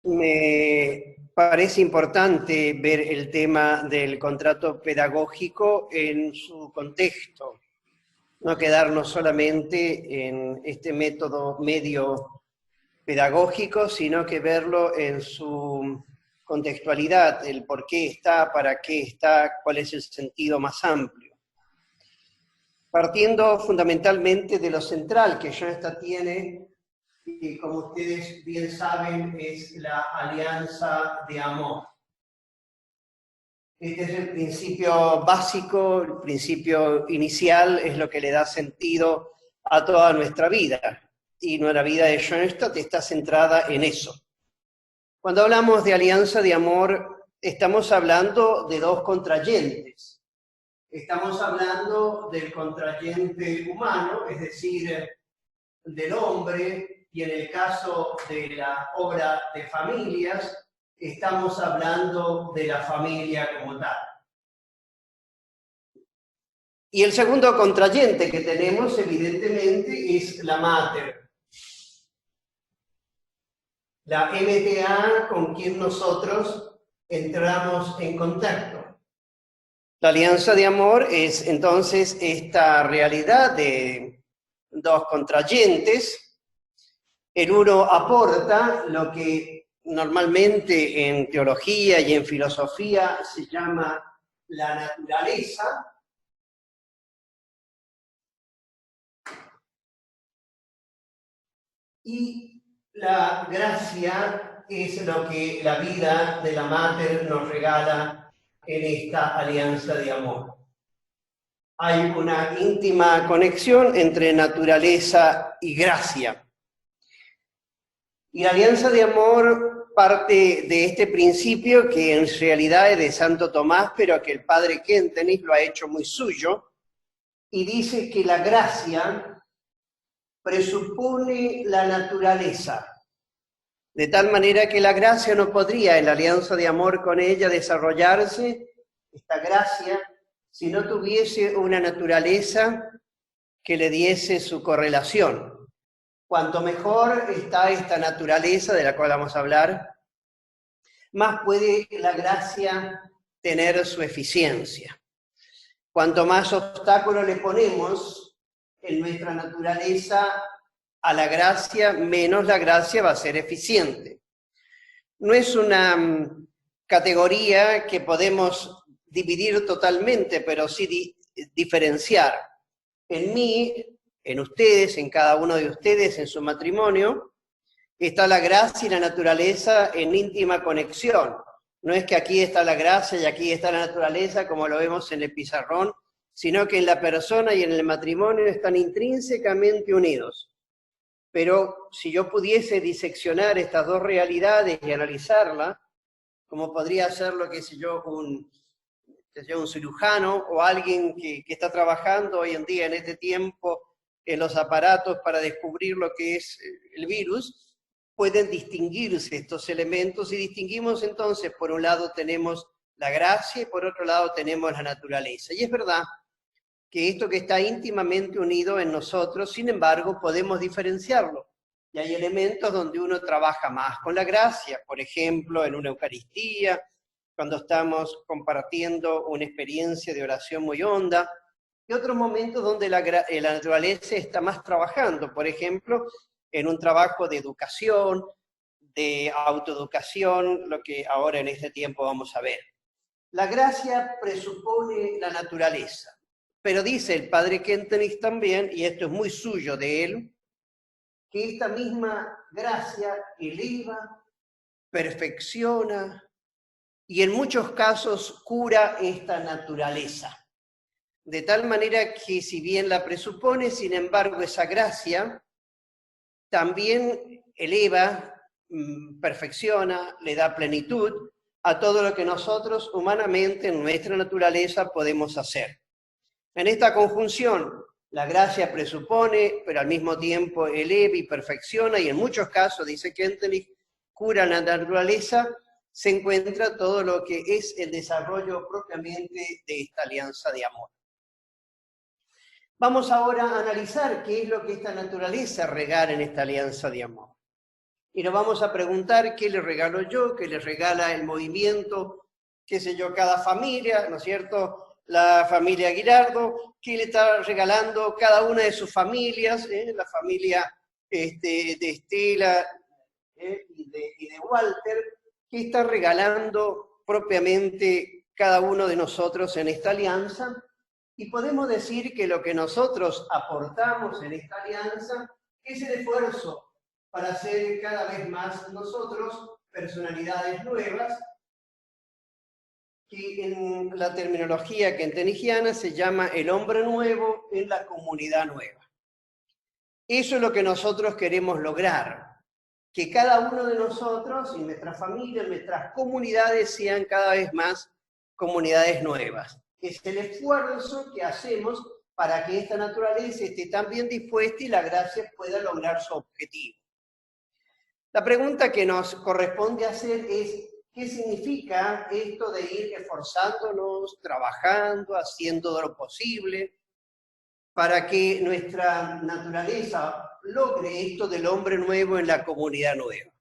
Me parece importante ver el tema del contrato pedagógico en su contexto, no quedarnos solamente en este método medio pedagógico, sino que verlo en su contextualidad, el por qué está, para qué está, cuál es el sentido más amplio. Partiendo fundamentalmente de lo central que Jean Stott tiene, que como ustedes bien saben es la alianza de amor. Este es el principio básico, el principio inicial, es lo que le da sentido a toda nuestra vida. Y nuestra vida de Jean Stott está centrada en eso. Cuando hablamos de alianza de amor, estamos hablando de dos contrayentes. Estamos hablando del contrayente humano, es decir, del hombre, y en el caso de la obra de familias, estamos hablando de la familia como tal. Y el segundo contrayente que tenemos, evidentemente, es la mater. La MTA con quien nosotros entramos en contacto. La alianza de amor es entonces esta realidad de dos contrayentes. El uno aporta lo que normalmente en teología y en filosofía se llama la naturaleza. Y la gracia es lo que la vida de la Mater nos regala en esta alianza de amor. Hay una íntima conexión entre naturaleza y gracia. Y la alianza de amor parte de este principio que en realidad es de Santo Tomás, pero que el padre Kentenich lo ha hecho muy suyo, y dice que la gracia presupone la naturaleza, de tal manera que la gracia no podría, en la alianza de amor con ella, desarrollarse, esta gracia, si no tuviese una naturaleza que le diese su correlación. Cuanto mejor está esta naturaleza de la cual vamos a hablar, más puede la gracia tener su eficiencia. Cuanto más obstáculos le ponemos en nuestra naturaleza a la gracia, menos la gracia va a ser eficiente. No es una categoría que podemos dividir totalmente, pero sí diferenciar. En mí, en ustedes, en cada uno de ustedes, en su matrimonio, está la gracia y la naturaleza en íntima conexión. No es que aquí está la gracia y aquí está la naturaleza, como lo vemos en el pizarrón, sino que en la persona y en el matrimonio están intrínsecamente unidos. Pero si yo pudiese diseccionar estas dos realidades y analizarlas, como podría hacerlo, qué sé yo, un cirujano o alguien que está trabajando hoy en día, en este tiempo, en los aparatos para descubrir lo que es el virus, pueden distinguirse estos elementos y distinguimos entonces, por un lado tenemos la gracia y por otro lado tenemos la naturaleza. Y es verdad que esto que está íntimamente unido en nosotros, sin embargo, podemos diferenciarlo. Y hay elementos donde uno trabaja más con la gracia, por ejemplo, en una Eucaristía, cuando estamos compartiendo una experiencia de oración muy honda, y otros momentos donde la naturaleza está más trabajando, por ejemplo, en un trabajo de educación, de autoeducación, lo que ahora en este tiempo vamos a ver. La gracia presupone la naturaleza. Pero dice el padre Kentenich también, y esto es muy suyo de él, que esta misma gracia eleva, perfecciona y en muchos casos cura esta naturaleza. De tal manera que si bien la presupone, sin embargo esa gracia también eleva, perfecciona, le da plenitud a todo lo que nosotros humanamente en nuestra naturaleza podemos hacer. En esta conjunción, la gracia presupone, pero al mismo tiempo eleva y perfecciona, y en muchos casos, dice Kentenich, cura la naturaleza, se encuentra todo lo que es el desarrollo propiamente de esta alianza de amor. Vamos ahora a analizar qué es lo que esta naturaleza regala en esta alianza de amor. y nos vamos a preguntar qué le regalo yo, qué le regala el movimiento, qué sé yo, cada familia, ¿no es cierto? La familia Guirardo, qué le está regalando cada una de sus familias, la familia de Estela y de Walter, qué está regalando propiamente cada uno de nosotros en esta alianza. Y podemos decir que lo que nosotros aportamos en esta alianza es el esfuerzo para ser cada vez más nosotros personalidades nuevas, que en la terminología kentenigiana se llama el hombre nuevo en la comunidad nueva. Eso es lo que nosotros queremos lograr, que cada uno de nosotros y nuestras familias, nuestras comunidades sean cada vez más comunidades nuevas. Es el esfuerzo que hacemos para que esta naturaleza esté tan bien dispuesta y la gracia pueda lograr su objetivo. La pregunta que nos corresponde hacer es, ¿qué significa esto de ir esforzándonos, trabajando, haciendo lo posible para que nuestra naturaleza logre esto del hombre nuevo en la comunidad nueva?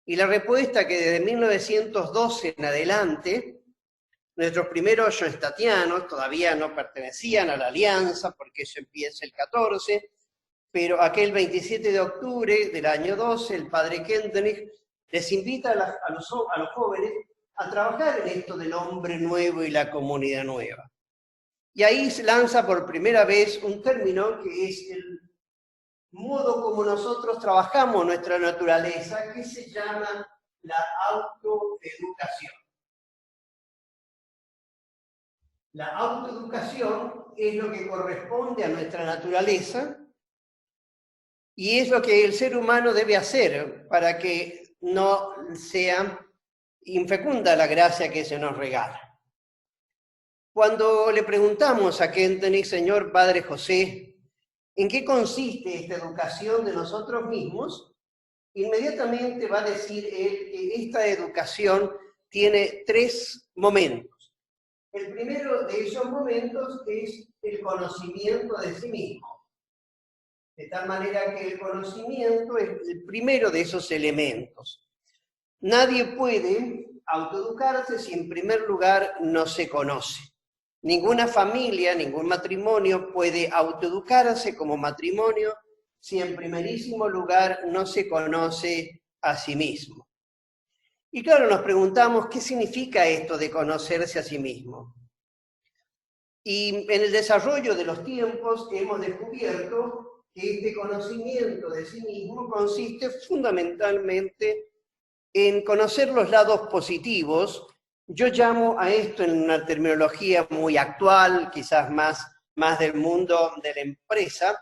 Y la respuesta que desde 1912 en adelante, nuestros primeros schoenstattianos todavía no pertenecían a la alianza, porque eso empieza el 14, pero aquel 27 de octubre del año 12, el padre Kentenich les invita a los jóvenes a trabajar en esto del hombre nuevo y la comunidad nueva. Y ahí se lanza por primera vez un término que es el modo como nosotros trabajamos nuestra naturaleza, que se llama la autoeducación. La autoeducación es lo que corresponde a nuestra naturaleza y es lo que el ser humano debe hacer para que no sea infecunda la gracia que se nos regala. Cuando le preguntamos a Kentenich, Señor Padre José, ¿en qué consiste esta educación de nosotros mismos? Inmediatamente va a decir él que esta educación tiene 3 momentos. El primero de esos momentos es el conocimiento de sí mismo. De tal manera que el conocimiento es el primero de esos elementos. Nadie puede autoeducarse si en primer lugar no se conoce. Ninguna familia, ningún matrimonio puede autoeducarse como matrimonio si en primerísimo lugar no se conoce a sí mismo. Y claro, nos preguntamos, ¿qué significa esto de conocerse a sí mismo? Y en el desarrollo de los tiempos hemos descubierto que este conocimiento de sí mismo consiste fundamentalmente en conocer los lados positivos. Yo llamo a esto en una terminología muy actual, quizás más del mundo de la empresa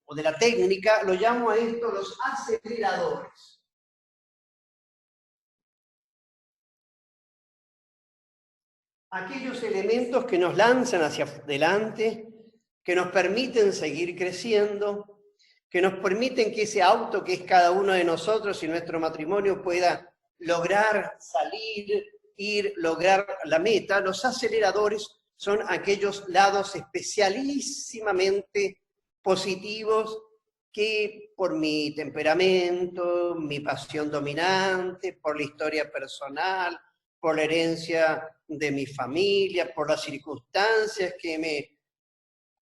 o de la técnica, lo llamo a esto los aceleradores. Aquellos elementos que nos lanzan hacia adelante, que nos permiten seguir creciendo, que nos permiten que ese auto que es cada uno de nosotros y nuestro matrimonio pueda lograr salir, lograr la meta. Los aceleradores son aquellos lados especialísimamente positivos que por mi temperamento, mi pasión dominante, por la historia personal, por la herencia de mi familia, por las circunstancias que me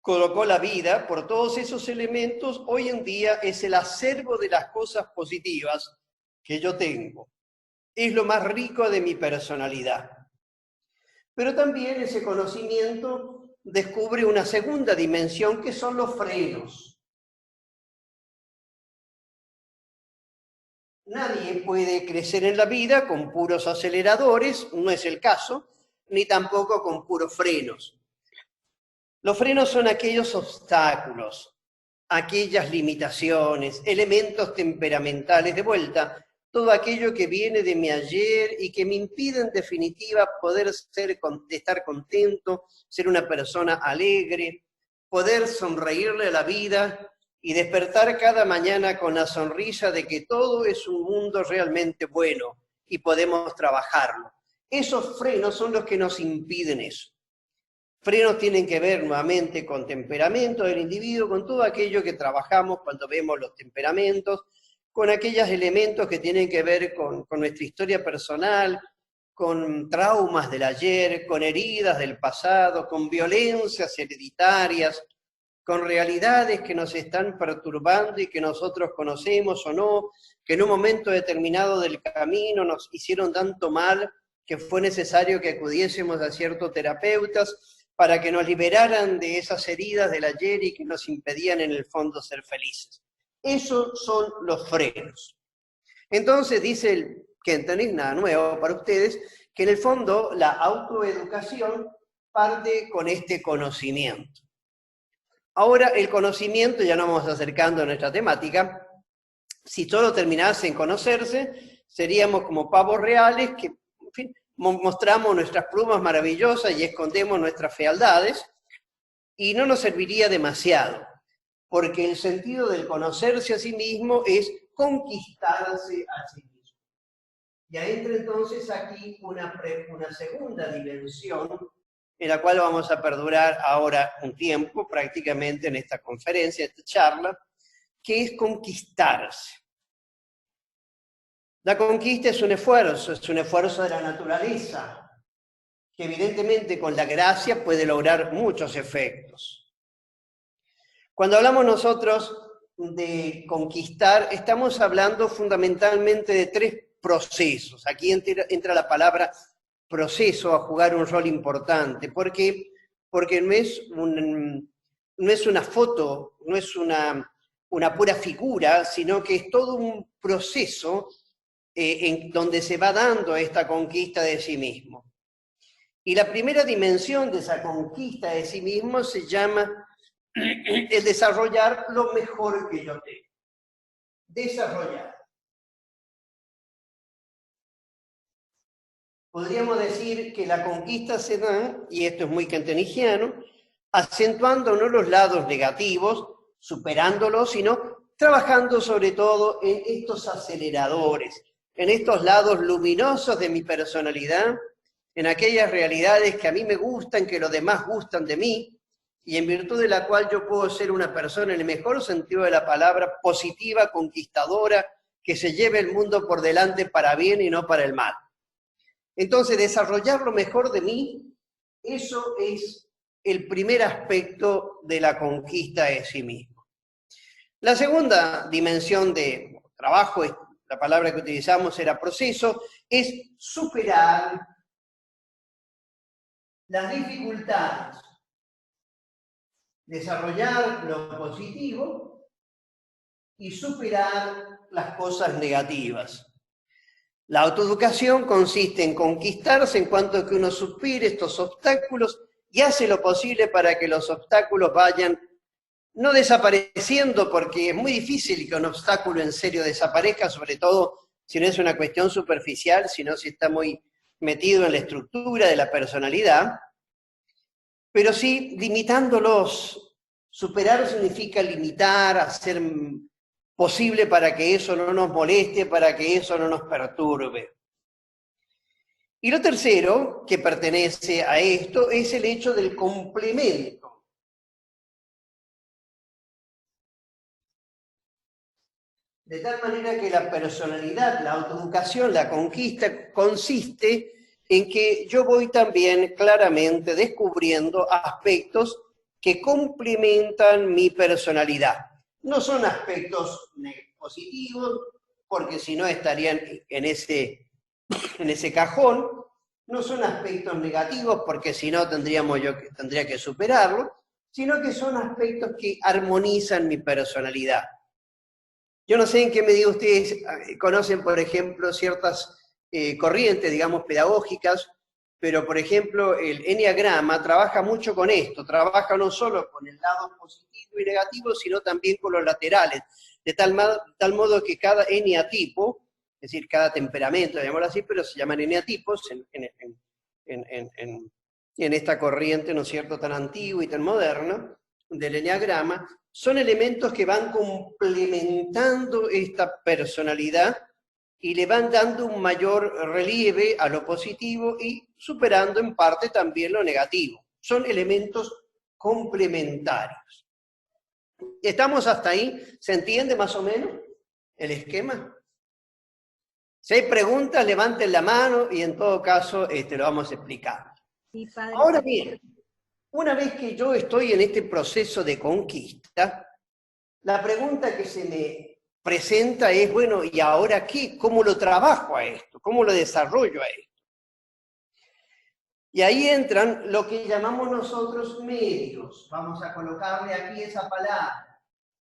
colocó la vida, por todos esos elementos, hoy en día es el acervo de las cosas positivas que yo tengo. Es lo más rico de mi personalidad. Pero también ese conocimiento descubre una segunda dimensión que son los frenos. Nadie puede crecer en la vida con puros aceleradores, no es el caso, ni tampoco con puros frenos. Los frenos son aquellos obstáculos, aquellas limitaciones, elementos temperamentales de vuelta, todo aquello que viene de mi ayer y que me impide en definitiva poder estar contento, ser una persona alegre, poder sonreírle a la vida y despertar cada mañana con la sonrisa de que todo es un mundo realmente bueno y podemos trabajarlo. Esos frenos son los que nos impiden eso. Frenos tienen que ver nuevamente con temperamento del individuo, con todo aquello que trabajamos cuando vemos los temperamentos, con aquellos elementos que tienen que ver con nuestra historia personal, con traumas del ayer, con heridas del pasado, con violencias hereditarias, con realidades que nos están perturbando y que nosotros conocemos o no, que en un momento determinado del camino nos hicieron tanto mal que fue necesario que acudiésemos a ciertos terapeutas para que nos liberaran de esas heridas del ayer y que nos impedían en el fondo ser felices. Esos son los frenos. Entonces dice el Kentenich, nada nuevo para ustedes, que en el fondo la autoeducación parte con este conocimiento. Ahora el conocimiento, ya nos vamos acercando a nuestra temática, si solo terminase en conocerse, seríamos como pavos reales que, en fin, mostramos nuestras plumas maravillosas y escondemos nuestras fealdades, y no nos serviría demasiado, porque el sentido del conocerse a sí mismo es conquistarse a sí mismo. Ya entra entonces aquí una segunda dimensión, en la cual vamos a perdurar ahora un tiempo, prácticamente en esta conferencia, esta charla, que es conquistarse. La conquista es un esfuerzo de la naturaleza, que evidentemente con la gracia puede lograr muchos efectos. Cuando hablamos nosotros de conquistar, estamos hablando fundamentalmente de tres procesos. Aquí entra la palabra proceso a jugar un rol importante. ¿Por qué? Porque no es una foto, no es una pura figura, sino que es todo un proceso en donde se va dando esta conquista de sí mismo. Y la primera dimensión de esa conquista de sí mismo se llama el desarrollar lo mejor que yo tengo. Desarrollar. Podríamos decir que la conquista se da, y esto es muy kanteniano, acentuando no los lados negativos, superándolos, sino trabajando sobre todo en estos aceleradores, en estos lados luminosos de mi personalidad, en aquellas realidades que a mí me gustan, que los demás gustan de mí, y en virtud de la cual yo puedo ser una persona, en el mejor sentido de la palabra, positiva, conquistadora, que se lleve el mundo por delante para bien y no para el mal. Entonces, desarrollar lo mejor de mí, eso es el primer aspecto de la conquista de sí mismo. La segunda dimensión de trabajo, la palabra que utilizamos era proceso, es superar las dificultades, desarrollar lo positivo y superar las cosas negativas. La autoeducación consiste en conquistarse en cuanto que uno supere estos obstáculos y hace lo posible para que los obstáculos vayan no desapareciendo, porque es muy difícil que un obstáculo en serio desaparezca, sobre todo si no es una cuestión superficial, sino si está muy metido en la estructura de la personalidad, pero sí limitándolos. Superar significa limitar, hacer posible para que eso no nos moleste, para que eso no nos perturbe. Y lo tercero, que pertenece a esto, es el hecho del complemento. De tal manera que la personalidad, la autoeducación, la conquista, consiste en que yo voy también claramente descubriendo aspectos que complementan mi personalidad. No son aspectos positivos, porque si no estarían en ese cajón. No son aspectos negativos, porque si no tendría que superarlo, sino que son aspectos que armonizan mi personalidad. Yo no sé en qué medida ustedes conocen, por ejemplo, ciertas corrientes, digamos, pedagógicas, pero, por ejemplo, el enneagrama trabaja mucho con esto, trabaja no solo con el lado positivo y negativo, sino también con los laterales, de tal modo que cada eneatipo, es decir, cada temperamento, llamémoslo así, pero se llaman eneatipos en esta corriente, ¿no es cierto?, tan antigua y tan moderna del enneagrama, son elementos que van complementando esta personalidad y le van dando un mayor relieve a lo positivo y superando en parte también lo negativo. Son elementos complementarios. ¿Estamos hasta ahí? ¿Se entiende más o menos? el esquema? Si hay preguntas, levanten la mano y en todo caso lo vamos a explicar. Sí, padre. Ahora bien, una vez que yo estoy en este proceso de conquista, la pregunta que se me presenta es, bueno, ¿y ahora qué? ¿Cómo lo trabajo a esto? ¿Cómo lo desarrollo a esto? Y ahí entran lo que llamamos nosotros medios. Vamos a colocarle aquí esa palabra,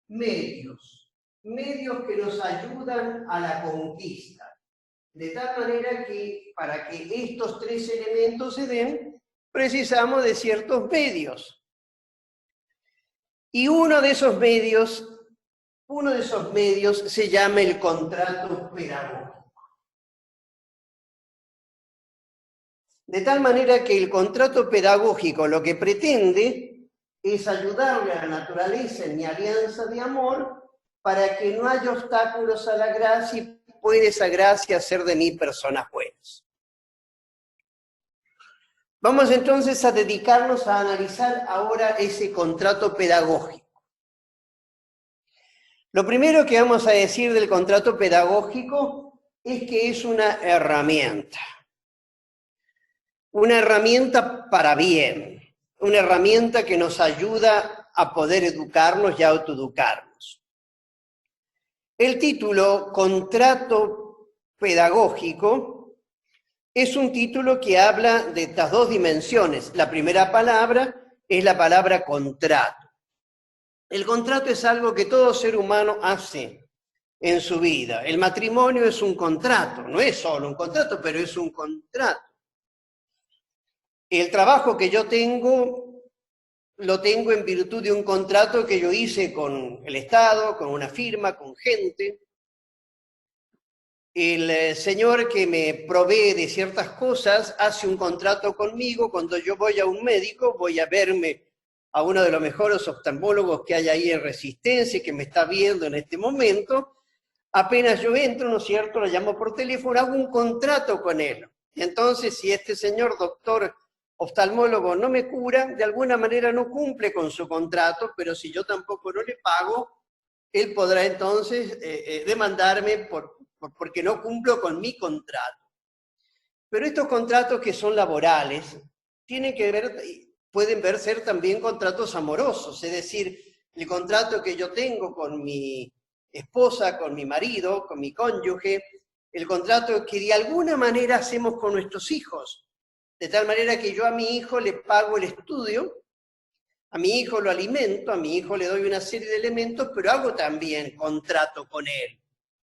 medios. Medios que nos ayudan a la conquista. De tal manera que para que estos tres elementos se den, precisamos de ciertos medios. Y uno de esos medios se llama el contrato pedagógico. De tal manera que el contrato pedagógico lo que pretende es ayudarle a la naturaleza en mi alianza de amor para que no haya obstáculos a la gracia y pueda esa gracia hacer de mí personas buenas. Vamos entonces a dedicarnos a analizar ahora ese contrato pedagógico. Lo primero que vamos a decir del contrato pedagógico es que es una herramienta para bien, una herramienta que nos ayuda a poder educarnos y a autoeducarnos. El título, contrato pedagógico, es un título que habla de estas dos dimensiones. La primera palabra es la palabra contrato. El contrato es algo que todo ser humano hace en su vida. El matrimonio es un contrato, no es solo un contrato, pero es un contrato. El trabajo que yo tengo, lo tengo en virtud de un contrato que yo hice con el Estado, con una firma, con gente. El señor que me provee de ciertas cosas hace un contrato conmigo. Cuando yo voy a un médico, voy a verme a uno de los mejores oftalmólogos que hay ahí en Resistencia, que me está viendo en este momento. Apenas yo entro, ¿no es cierto?, lo llamo por teléfono, hago un contrato con él. Y entonces, si este señor doctor oftalmólogo no me cura, de alguna manera no cumple con su contrato, pero si yo tampoco no le pago, él podrá entonces demandarme porque no cumplo con mi contrato. Pero estos contratos que son laborales tienen que ver, pueden ser también contratos amorosos, es decir, el contrato que yo tengo con mi esposa, con mi marido, con mi cónyuge, el contrato que de alguna manera hacemos con nuestros hijos, de tal manera que yo a mi hijo le pago el estudio, a mi hijo lo alimento, a mi hijo le doy una serie de elementos, pero hago también contrato con él.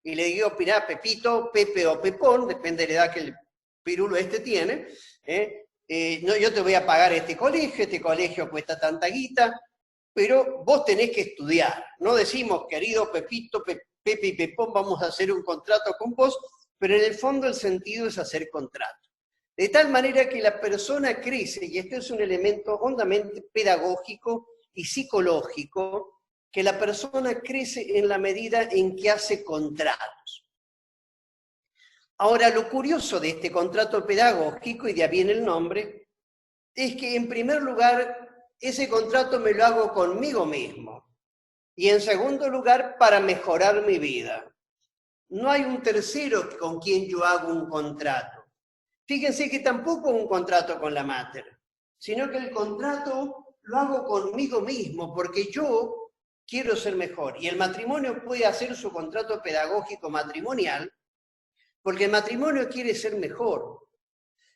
Y le digo, mirá, Pepito, Pepe o Pepón, depende de la edad que el pirulo tiene, no, yo te voy a pagar este colegio cuesta tanta guita, pero vos tenés que estudiar. No decimos, querido Pepito, Pepe y Pepón, vamos a hacer un contrato con vos, pero en el fondo el sentido es hacer contrato. De tal manera que la persona crece, y este es un elemento hondamente pedagógico y psicológico, que la persona crece en la medida en que hace contratos. Ahora, lo curioso de este contrato pedagógico, y de ahí viene el nombre, es que en primer lugar, ese contrato me lo hago conmigo mismo. Y en segundo lugar, para mejorar mi vida. No hay un tercero con quien yo hago un contrato. Fíjense que tampoco un contrato con la mater, sino que el contrato lo hago conmigo mismo, porque yo quiero ser mejor. Y el matrimonio puede hacer su contrato pedagógico matrimonial, porque el matrimonio quiere ser mejor.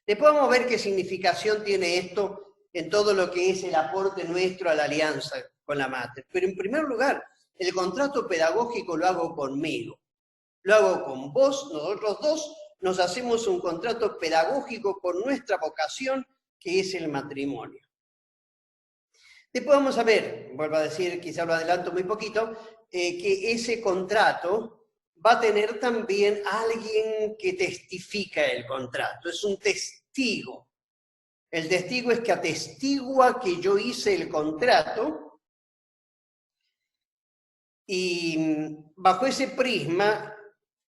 Después vamos a ver qué significación tiene esto en todo lo que es el aporte nuestro a la alianza con la mater. Pero en primer lugar, el contrato pedagógico lo hago conmigo. Lo hago con vos, nosotros dos, nos hacemos un contrato pedagógico por nuestra vocación, que es el matrimonio. Después vamos a ver, vuelvo a decir, quizá lo adelanto muy poquito, que ese contrato va a tener también alguien que testifica el contrato, es un testigo. El testigo es que atestigua que yo hice el contrato, y bajo ese prisma,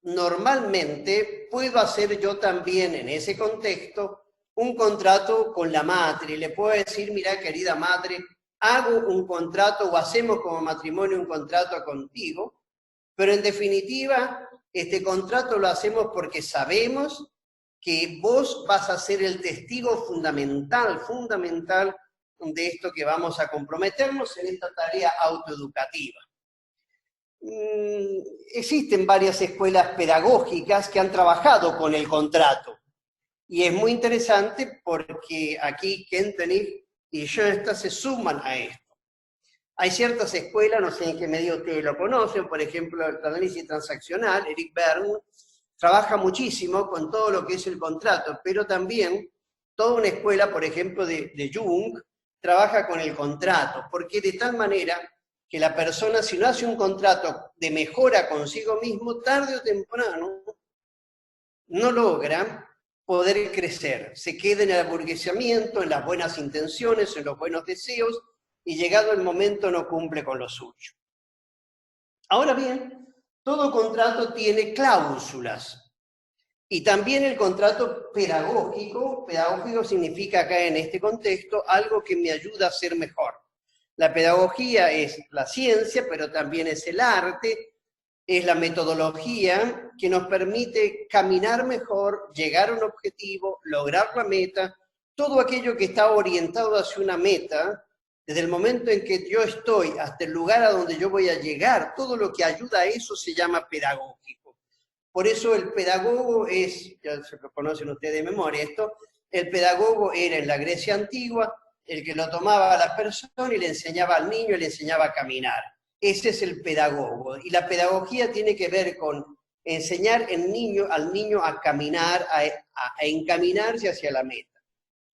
normalmente puedo hacer yo también en ese contexto un contrato con la madre. Le puedo decir, mira, querida madre, hago un contrato o hacemos como matrimonio un contrato contigo, Pero en definitiva, este contrato lo hacemos porque sabemos que vos vas a ser el testigo fundamental de esto que vamos a comprometernos en esta tarea autoeducativa. Existen varias escuelas pedagógicas que han trabajado con el contrato. Y es muy interesante porque aquí Kentenich y Schoenstatt se suman a esto. Hay ciertas escuelas, no sé en qué medio ustedes lo conocen, por ejemplo, el análisis transaccional, Eric Berne, trabaja muchísimo con todo lo que es el contrato, pero también toda una escuela, por ejemplo, de Jung, trabaja con el contrato, porque de tal manera que la persona, si no hace un contrato de mejora consigo mismo, tarde o temprano, no logra poder crecer. Se queda en el aburguesamiento, en las buenas intenciones, en los buenos deseos, y llegado el momento no cumple con lo suyo. Ahora bien, todo contrato tiene cláusulas. Y también el contrato pedagógico significa acá en este contexto algo que me ayuda a ser mejor. La pedagogía es la ciencia, pero también es el arte, es la metodología que nos permite caminar mejor, llegar a un objetivo, lograr la meta, todo aquello que está orientado hacia una meta, desde el momento en que yo estoy hasta el lugar a donde yo voy a llegar, todo lo que ayuda a eso se llama pedagógico. Por eso el pedagogo es, ya se lo conocen ustedes de memoria esto, el pedagogo era en la Grecia antigua el que lo tomaba a la persona y le enseñaba al niño, le enseñaba a caminar. Ese es el pedagogo. Y la pedagogía tiene que ver con enseñar al niño a caminar, a encaminarse hacia la meta.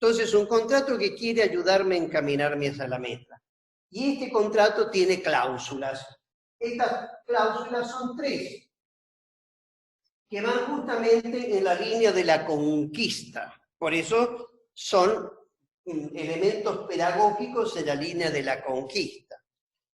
Entonces, un contrato que quiere ayudarme a encaminarme hacia la meta. Y este contrato tiene cláusulas. Estas cláusulas son 3, que van justamente en la línea de la conquista. Por eso son elementos pedagógicos en la línea de la conquista.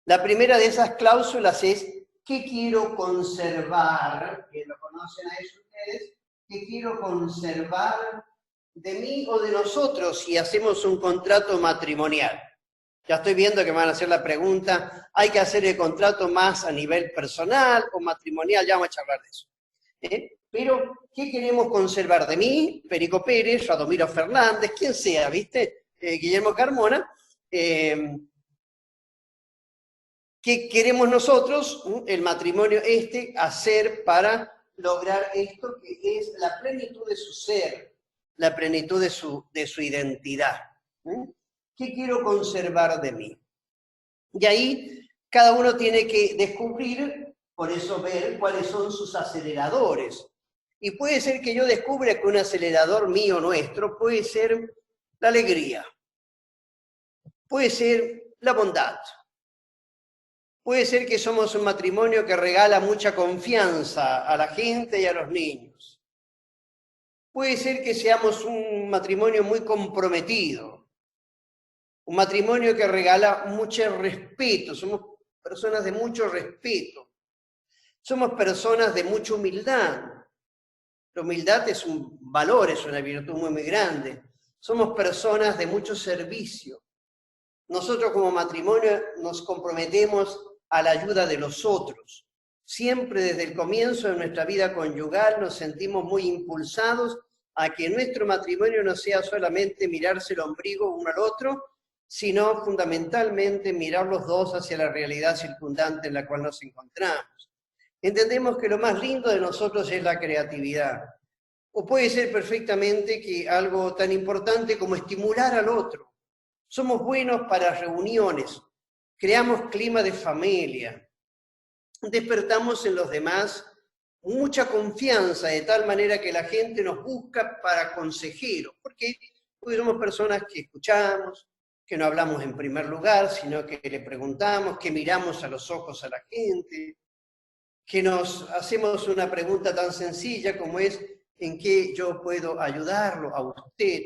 La primera de esas cláusulas es, ¿qué quiero conservar? Que lo conocen a eso ustedes. ¿Qué quiero conservar de mí o de nosotros si hacemos un contrato matrimonial? Ya estoy viendo que me van a hacer la pregunta, ¿hay que hacer el contrato más a nivel personal o matrimonial? Ya vamos a charlar de eso. Pero, ¿qué queremos conservar de mí? Perico Pérez, Radomiro Fernández, quien sea, ¿viste? Guillermo Carmona. ¿Qué queremos nosotros, el matrimonio hacer para lograr esto que es la plenitud de su ser, la plenitud de su identidad? ¿Qué quiero conservar de mí? Y ahí cada uno tiene que descubrir, por eso ver cuáles son sus aceleradores. Y puede ser que yo descubra que un acelerador mío, nuestro, puede ser la alegría, puede ser la bondad, puede ser que somos un matrimonio que regala mucha confianza a la gente y a los niños. Puede ser que seamos un matrimonio muy comprometido, un matrimonio que regala mucho respeto, somos personas de mucho respeto, somos personas de mucha humildad. La humildad es un valor, es una virtud muy, muy grande. Somos personas de mucho servicio. Nosotros como matrimonio nos comprometemos a la ayuda de los otros. Siempre desde el comienzo de nuestra vida conyugal nos sentimos muy impulsados a que nuestro matrimonio no sea solamente mirarse el ombligo uno al otro, sino fundamentalmente mirar los dos hacia la realidad circundante en la cual nos encontramos. Entendemos que lo más lindo de nosotros es la creatividad. O puede ser perfectamente que algo tan importante como estimular al otro. Somos buenos para reuniones, creamos clima de familia, despertamos en los demás mucha confianza, de tal manera que la gente nos busca para consejeros. ¿Por qué? Porque somos personas que escuchamos, que no hablamos en primer lugar, sino que le preguntamos, que miramos a los ojos a la gente, que nos hacemos una pregunta tan sencilla como es, ¿en qué yo puedo ayudarlo a usted?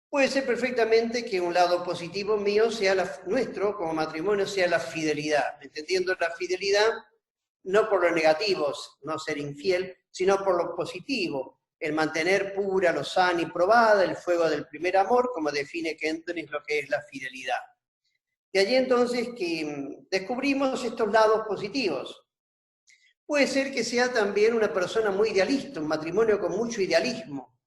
Puede ser perfectamente que un lado positivo mío sea nuestro como matrimonio sea la fidelidad, entendiendo la fidelidad no por lo negativo, no ser infiel, sino por lo positivo, el mantener pura, lozana y probada el fuego del primer amor, como define Kentenich lo que es la fidelidad. De allí entonces que descubrimos estos lados positivos. Puede ser que sea también una persona muy idealista, un matrimonio con mucho idealismo,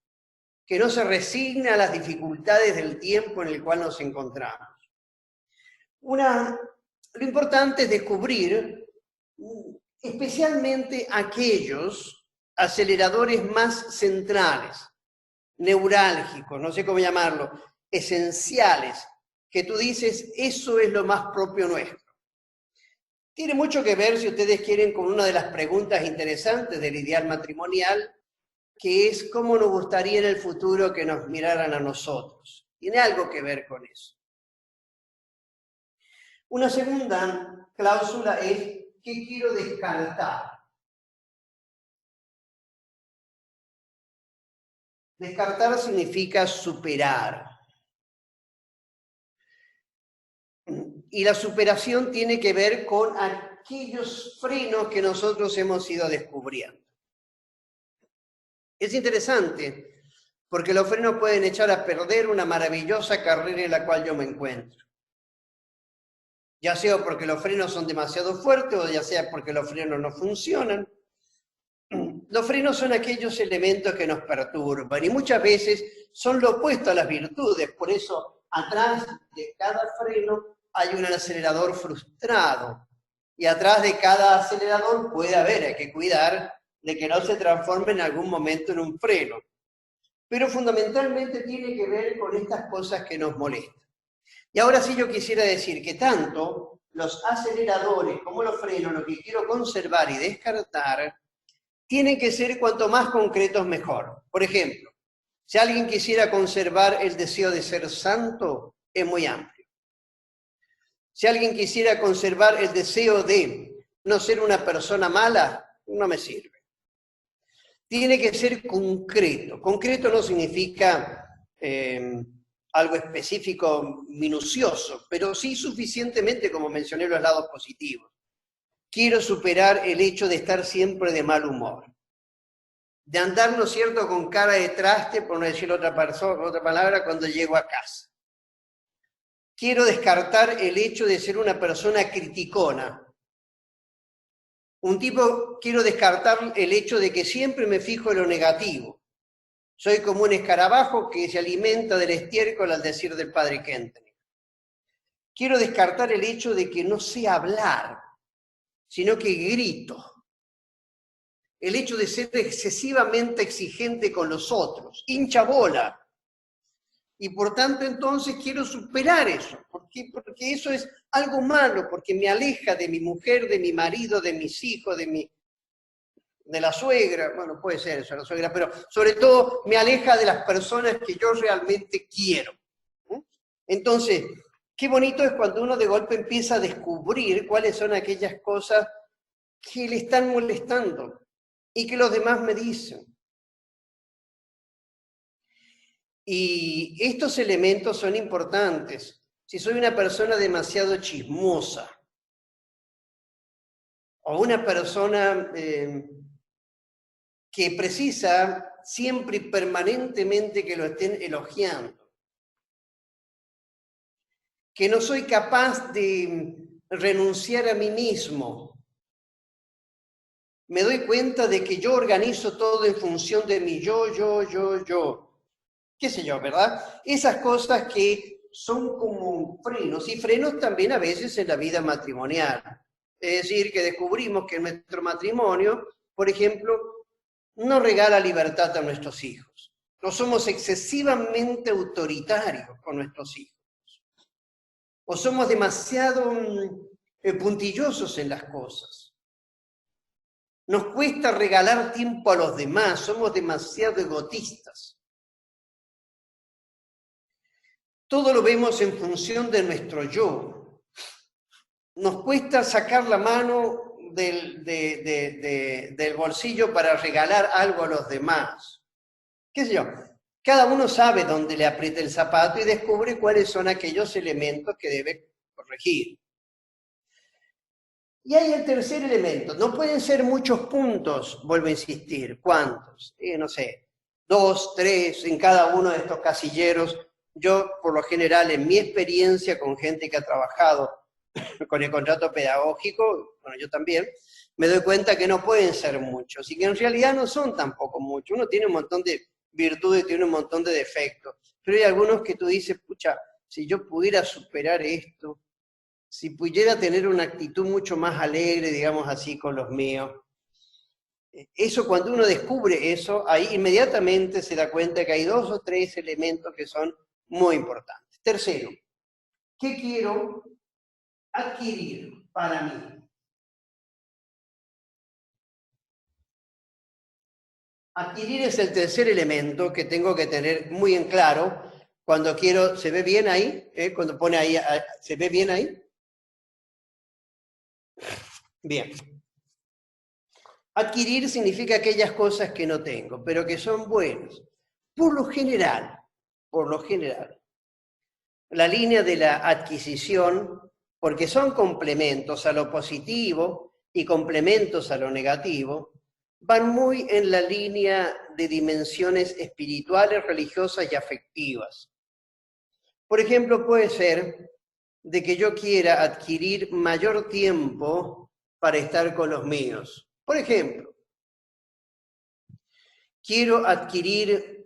que no se resigna a las dificultades del tiempo en el cual nos encontramos. Lo importante es descubrir especialmente aquellos aceleradores más centrales, neurálgicos, no sé cómo llamarlo, esenciales, que tú dices, eso es lo más propio nuestro. Tiene mucho que ver, si ustedes quieren, con una de las preguntas interesantes del ideal matrimonial, que es cómo nos gustaría en el futuro que nos miraran a nosotros. Tiene algo que ver con eso. Una segunda cláusula es ¿qué quiero descartar? Descartar significa superar. Y la superación tiene que ver con aquellos frenos que nosotros hemos ido descubriendo. Es interesante, porque los frenos pueden echar a perder una maravillosa carrera en la cual yo me encuentro. Ya sea porque los frenos son demasiado fuertes o ya sea porque los frenos no funcionan. Los frenos son aquellos elementos que nos perturban y muchas veces son lo opuesto a las virtudes. Por eso, atrás de cada freno hay un acelerador frustrado. Y atrás de cada acelerador hay que cuidar de que no se transforme en algún momento en un freno. Pero fundamentalmente tiene que ver con estas cosas que nos molestan. Y ahora sí yo quisiera decir que tanto los aceleradores como los frenos, lo que quiero conservar y descartar, tienen que ser cuanto más concretos mejor. Por ejemplo, si alguien quisiera conservar el deseo de ser santo, es muy amplio. Si alguien quisiera conservar el deseo de no ser una persona mala, no me sirve. Tiene que ser concreto. Concreto no significa algo específico, minucioso, pero sí suficientemente, como mencioné, los lados positivos. Quiero superar el hecho de estar siempre de mal humor. De andar, ¿no es cierto?, con cara de traste, por no decir otra palabra, cuando llego a casa. Quiero descartar el hecho de ser una persona criticona. Quiero descartar el hecho de que siempre me fijo en lo negativo. Soy como un escarabajo que se alimenta del estiércol al decir del padre Kenton. Quiero descartar el hecho de que no sé hablar, sino que grito. El hecho de ser excesivamente exigente con los otros, hincha bola. Y por tanto entonces quiero superar eso. ¿Por qué? Porque eso es algo malo, porque me aleja de mi mujer, de mi marido, de mis hijos, de la suegra. Bueno, puede ser eso, la suegra, pero sobre todo me aleja de las personas que yo realmente quiero. Entonces, qué bonito es cuando uno de golpe empieza a descubrir cuáles son aquellas cosas que le están molestando y que los demás me dicen. Y estos elementos son importantes. Si soy una persona demasiado chismosa, o una persona que precisa siempre y permanentemente que lo estén elogiando, que no soy capaz de renunciar a mí mismo, me doy cuenta de que yo organizo todo en función de mi yo, qué sé yo, ¿verdad? Esas cosas que son como frenos, y frenos también a veces en la vida matrimonial. Es decir, que descubrimos que nuestro matrimonio, por ejemplo, no regala libertad a nuestros hijos. No somos excesivamente autoritarios con nuestros hijos. O somos demasiado puntillosos en las cosas. Nos cuesta regalar tiempo a los demás, somos demasiado egoístas. Todo lo vemos en función de nuestro yo. Nos cuesta sacar la mano del bolsillo para regalar algo a los demás. ¿Qué sé yo? Cada uno sabe dónde le aprieta el zapato y descubre cuáles son aquellos elementos que debe corregir. Y hay el tercer elemento. No pueden ser muchos puntos, vuelvo a insistir. ¿Cuántos? No sé, 2, 3 en cada uno de estos casilleros. Yo, por lo general, en mi experiencia con gente que ha trabajado con el contrato pedagógico, bueno, yo también, me doy cuenta que no pueden ser muchos, y que en realidad no son tampoco muchos. Uno tiene un montón de virtudes, tiene un montón de defectos, pero hay algunos que tú dices, pucha, si yo pudiera superar esto, si pudiera tener una actitud mucho más alegre, digamos así, con los míos. Eso, cuando uno descubre eso, ahí inmediatamente se da cuenta que hay 2 o 3 elementos que son muy importantes. Tercero, ¿qué quiero adquirir para mí? Adquirir es el tercer elemento que tengo que tener muy en claro cuando quiero. ¿Se ve bien ahí? Cuando pone ahí, ¿se ve bien ahí? Bien. Adquirir significa aquellas cosas que no tengo, pero que son buenas. Por lo general, la línea de la adquisición, porque son complementos a lo positivo y complementos a lo negativo, van muy en la línea de dimensiones espirituales, religiosas y afectivas. Por ejemplo, puede ser de que yo quiera adquirir mayor tiempo para estar con los míos. Por ejemplo, quiero adquirir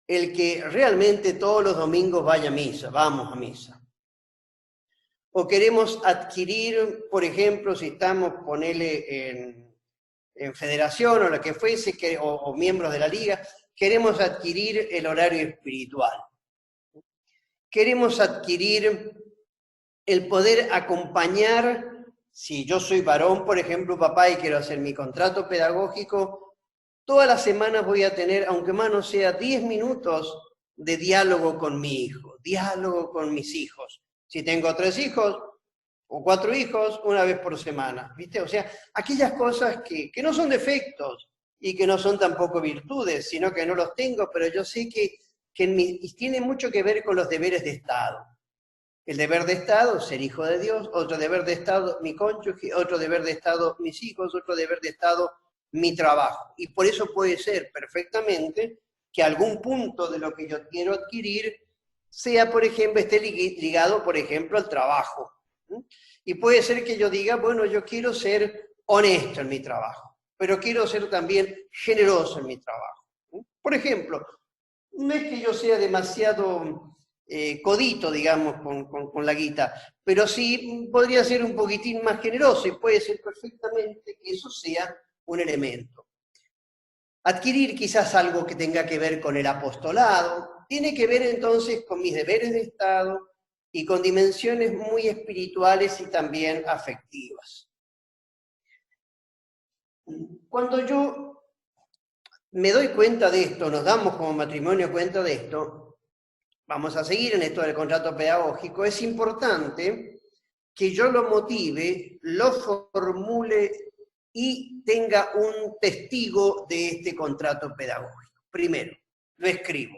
el que realmente todos los domingos vaya a misa, vamos a misa. O queremos adquirir, por ejemplo, si estamos, ponele en federación o lo que fuese, o miembros de la liga, queremos adquirir el horario espiritual. Queremos adquirir el poder acompañar, si yo soy varón, por ejemplo, papá, y quiero hacer mi contrato pedagógico, todas las semanas voy a tener, aunque más no sea, 10 minutos de diálogo con mi hijo, diálogo con mis hijos. Si tengo 3 hijos o 4 hijos, una vez por semana, ¿viste? O sea, aquellas cosas que no son defectos y que no son tampoco virtudes, sino que no los tengo, pero yo sé que tiene mucho que ver con los deberes de Estado. El deber de Estado, ser hijo de Dios; otro deber de Estado, mi cónyuge; otro deber de Estado, mis hijos; otro deber de Estado, mi trabajo. Y por eso puede ser perfectamente que algún punto de lo que yo quiero adquirir sea, por ejemplo, esté ligado, por ejemplo, al trabajo. Y puede ser que yo diga, bueno, yo quiero ser honesto en mi trabajo, pero quiero ser también generoso en mi trabajo. Por ejemplo, no es que yo sea demasiado codito, digamos, con la guita, pero sí podría ser un poquitín más generoso, y puede ser perfectamente que eso sea un elemento. Adquirir quizás algo que tenga que ver con el apostolado, tiene que ver entonces con mis deberes de Estado y con dimensiones muy espirituales y también afectivas. Cuando yo me doy cuenta de esto, nos damos como matrimonio cuenta de esto, vamos a seguir en esto del contrato pedagógico, es importante que yo lo motive, lo formule y tenga un testigo de este contrato pedagógico. Primero, lo escribo.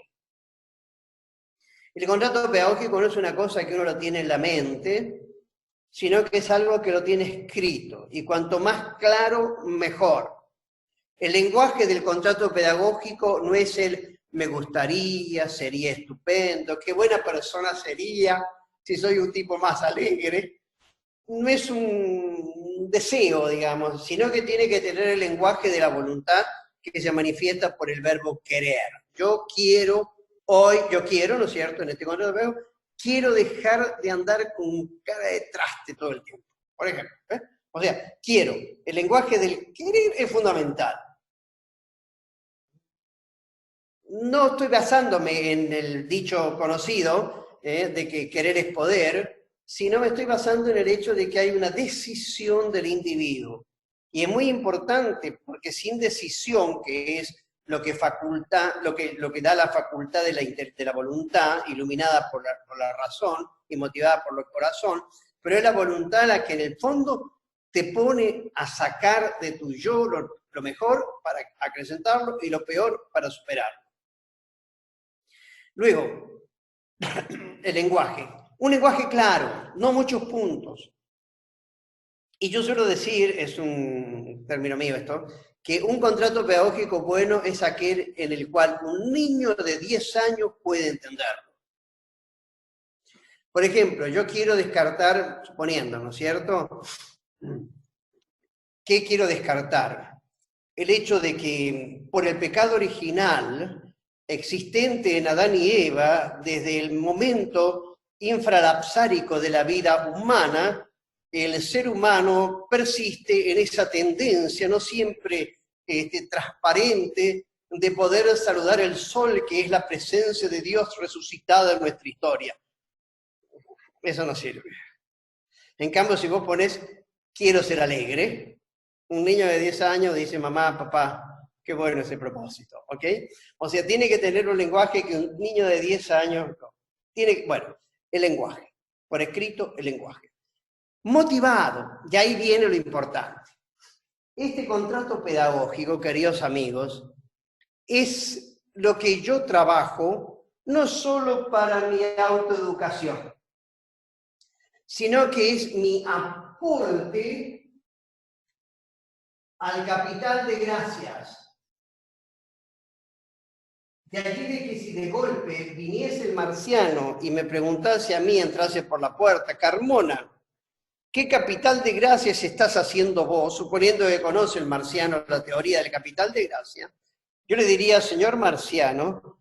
El contrato pedagógico no es una cosa que uno lo tiene en la mente, sino que es algo que lo tiene escrito, y cuanto más claro, mejor. El lenguaje del contrato pedagógico no es el me gustaría, sería estupendo, qué buena persona sería si soy un tipo más alegre. No es un deseo, digamos, sino que tiene que tener el lenguaje de la voluntad, que se manifiesta por el verbo querer. Yo quiero, hoy, yo quiero, ¿no es cierto?, en este contrato pedagógico, quiero dejar de andar con cara de traste todo el tiempo, por ejemplo. O sea, quiero. El lenguaje del querer es fundamental. No estoy basándome en el dicho conocido de que querer es poder, sino me estoy basando en el hecho de que hay una decisión del individuo. Y es muy importante, porque sin decisión, que es lo que da la facultad de la voluntad, iluminada por la razón y motivada por el corazón, pero es la voluntad la que en el fondo te pone a sacar de tu yo lo mejor para acrecentarlo y lo peor para superarlo. Luego, el lenguaje. Un lenguaje claro, no muchos puntos. Y yo suelo decir, es un término mío esto, que un contrato pedagógico bueno es aquel en el cual un niño de 10 años puede entenderlo. Por ejemplo, yo quiero descartar, suponiendo, ¿no es cierto? ¿Qué quiero descartar? El hecho de que por el pecado original existente en Adán y Eva, desde el momento infralapsárico de la vida humana, el ser humano persiste en esa tendencia, no siempre transparente, de poder saludar el sol, que es la presencia de Dios resucitada en nuestra historia. Eso no sirve. En cambio, si vos pones, quiero ser alegre, un niño de 10 años dice, mamá, papá, qué bueno ese propósito, ¿ok? O sea, tiene que tener un lenguaje que un niño de 10 años no. Tiene, bueno, el lenguaje, por escrito, el lenguaje. Motivado, y ahí viene lo importante. Este contrato pedagógico, queridos amigos, es lo que yo trabajo no solo para mi autoeducación, sino que es mi aporte al capital de gracias. De allí de que si de golpe viniese el marciano y me preguntase a mí, entrase por la puerta, Carmona, ¿qué capital de gracias estás haciendo vos? Suponiendo que conoce el marciano la teoría del capital de gracia, yo le diría, señor marciano,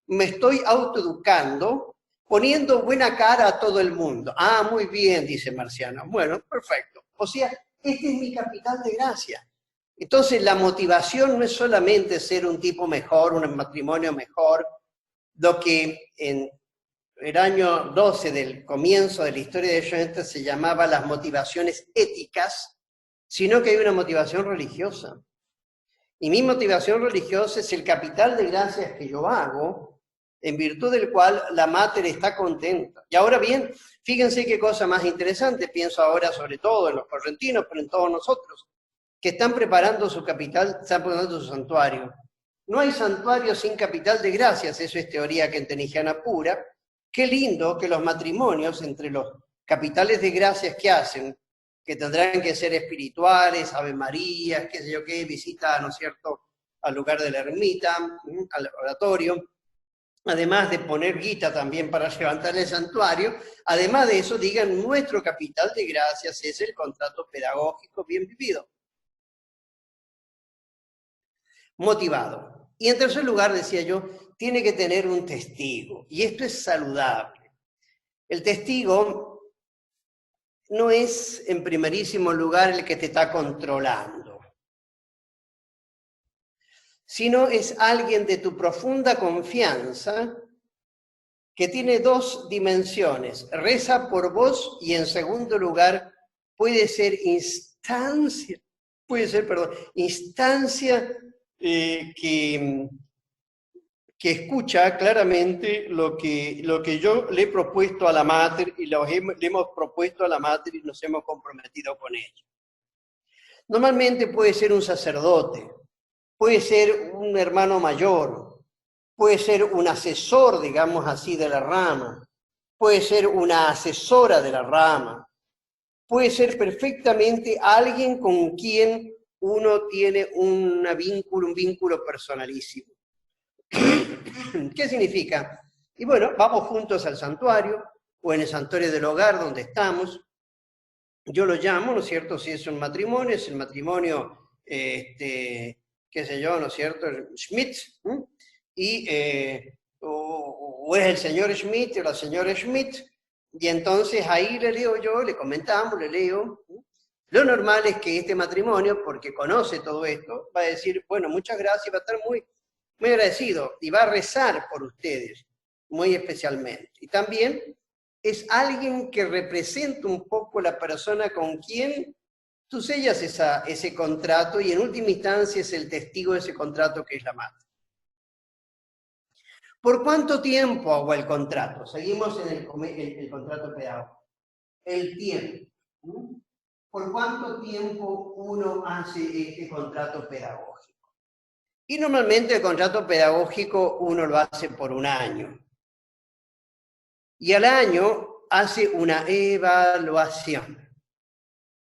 me estoy autoeducando poniendo buena cara a todo el mundo. Ah, muy bien, dice marciano. Bueno, perfecto. O sea, este es mi capital de gracia. Entonces, la motivación no es solamente ser un tipo mejor, un matrimonio mejor, lo que en el año 12 del comienzo de la historia de Schoenstatt se llamaba las motivaciones éticas, sino que hay una motivación religiosa. Y mi motivación religiosa es el capital de gracias que yo hago, en virtud del cual la Mater está contenta. Y ahora bien, fíjense qué cosa más interesante, pienso ahora sobre todo en los correntinos, pero en todos nosotros, que están preparando su capital, están preparando su santuario. No hay santuario sin capital de gracias, eso es teoría kenteniana pura. Qué lindo que los matrimonios, entre los capitales de gracias que hacen, que tendrán que ser espirituales, Ave María, qué sé yo qué, visita, ¿no es cierto?, al lugar de la ermita, al oratorio, además de poner guita también para levantar el santuario, además de eso digan, nuestro capital de gracias es el contrato pedagógico bien vivido. Motivado. Y en tercer lugar, decía yo, tiene que tener un testigo, y esto es saludable. El testigo no es en primerísimo lugar el que te está controlando, sino es alguien de tu profunda confianza que tiene dos dimensiones, reza por vos y en segundo lugar puede ser instancia que escucha claramente lo que yo le he propuesto a la Mater y le hemos propuesto a la Mater y nos hemos comprometido con ella. Normalmente puede ser un sacerdote, puede ser un hermano mayor, puede ser un asesor, digamos así, de la rama, puede ser una asesora de la rama, puede ser perfectamente alguien con quien uno tiene un vínculo personalísimo. ¿Qué significa? Y bueno, vamos juntos al santuario, o en el santuario del hogar donde estamos. Yo lo llamo, ¿no es cierto? Si es un matrimonio, es el matrimonio, qué sé yo, ¿no es cierto? Schmidt, y, o es el señor Schmidt o la señora Schmidt, y entonces ahí le leo yo, le comentamos, le leo. Lo normal es que este matrimonio, porque conoce todo esto, va a decir, bueno, muchas gracias, va a estar muy agradecido y va a rezar por ustedes, muy especialmente. Y también es alguien que representa un poco la persona con quien tú sellas ese contrato y en última instancia es el testigo de ese contrato que es la madre. ¿Por cuánto tiempo hago el contrato? Seguimos en el contrato pedagógico. El tiempo. ¿Por cuánto tiempo uno hace este contrato pedagógico? Y normalmente el contrato pedagógico uno lo hace por un año. Y al año hace una evaluación.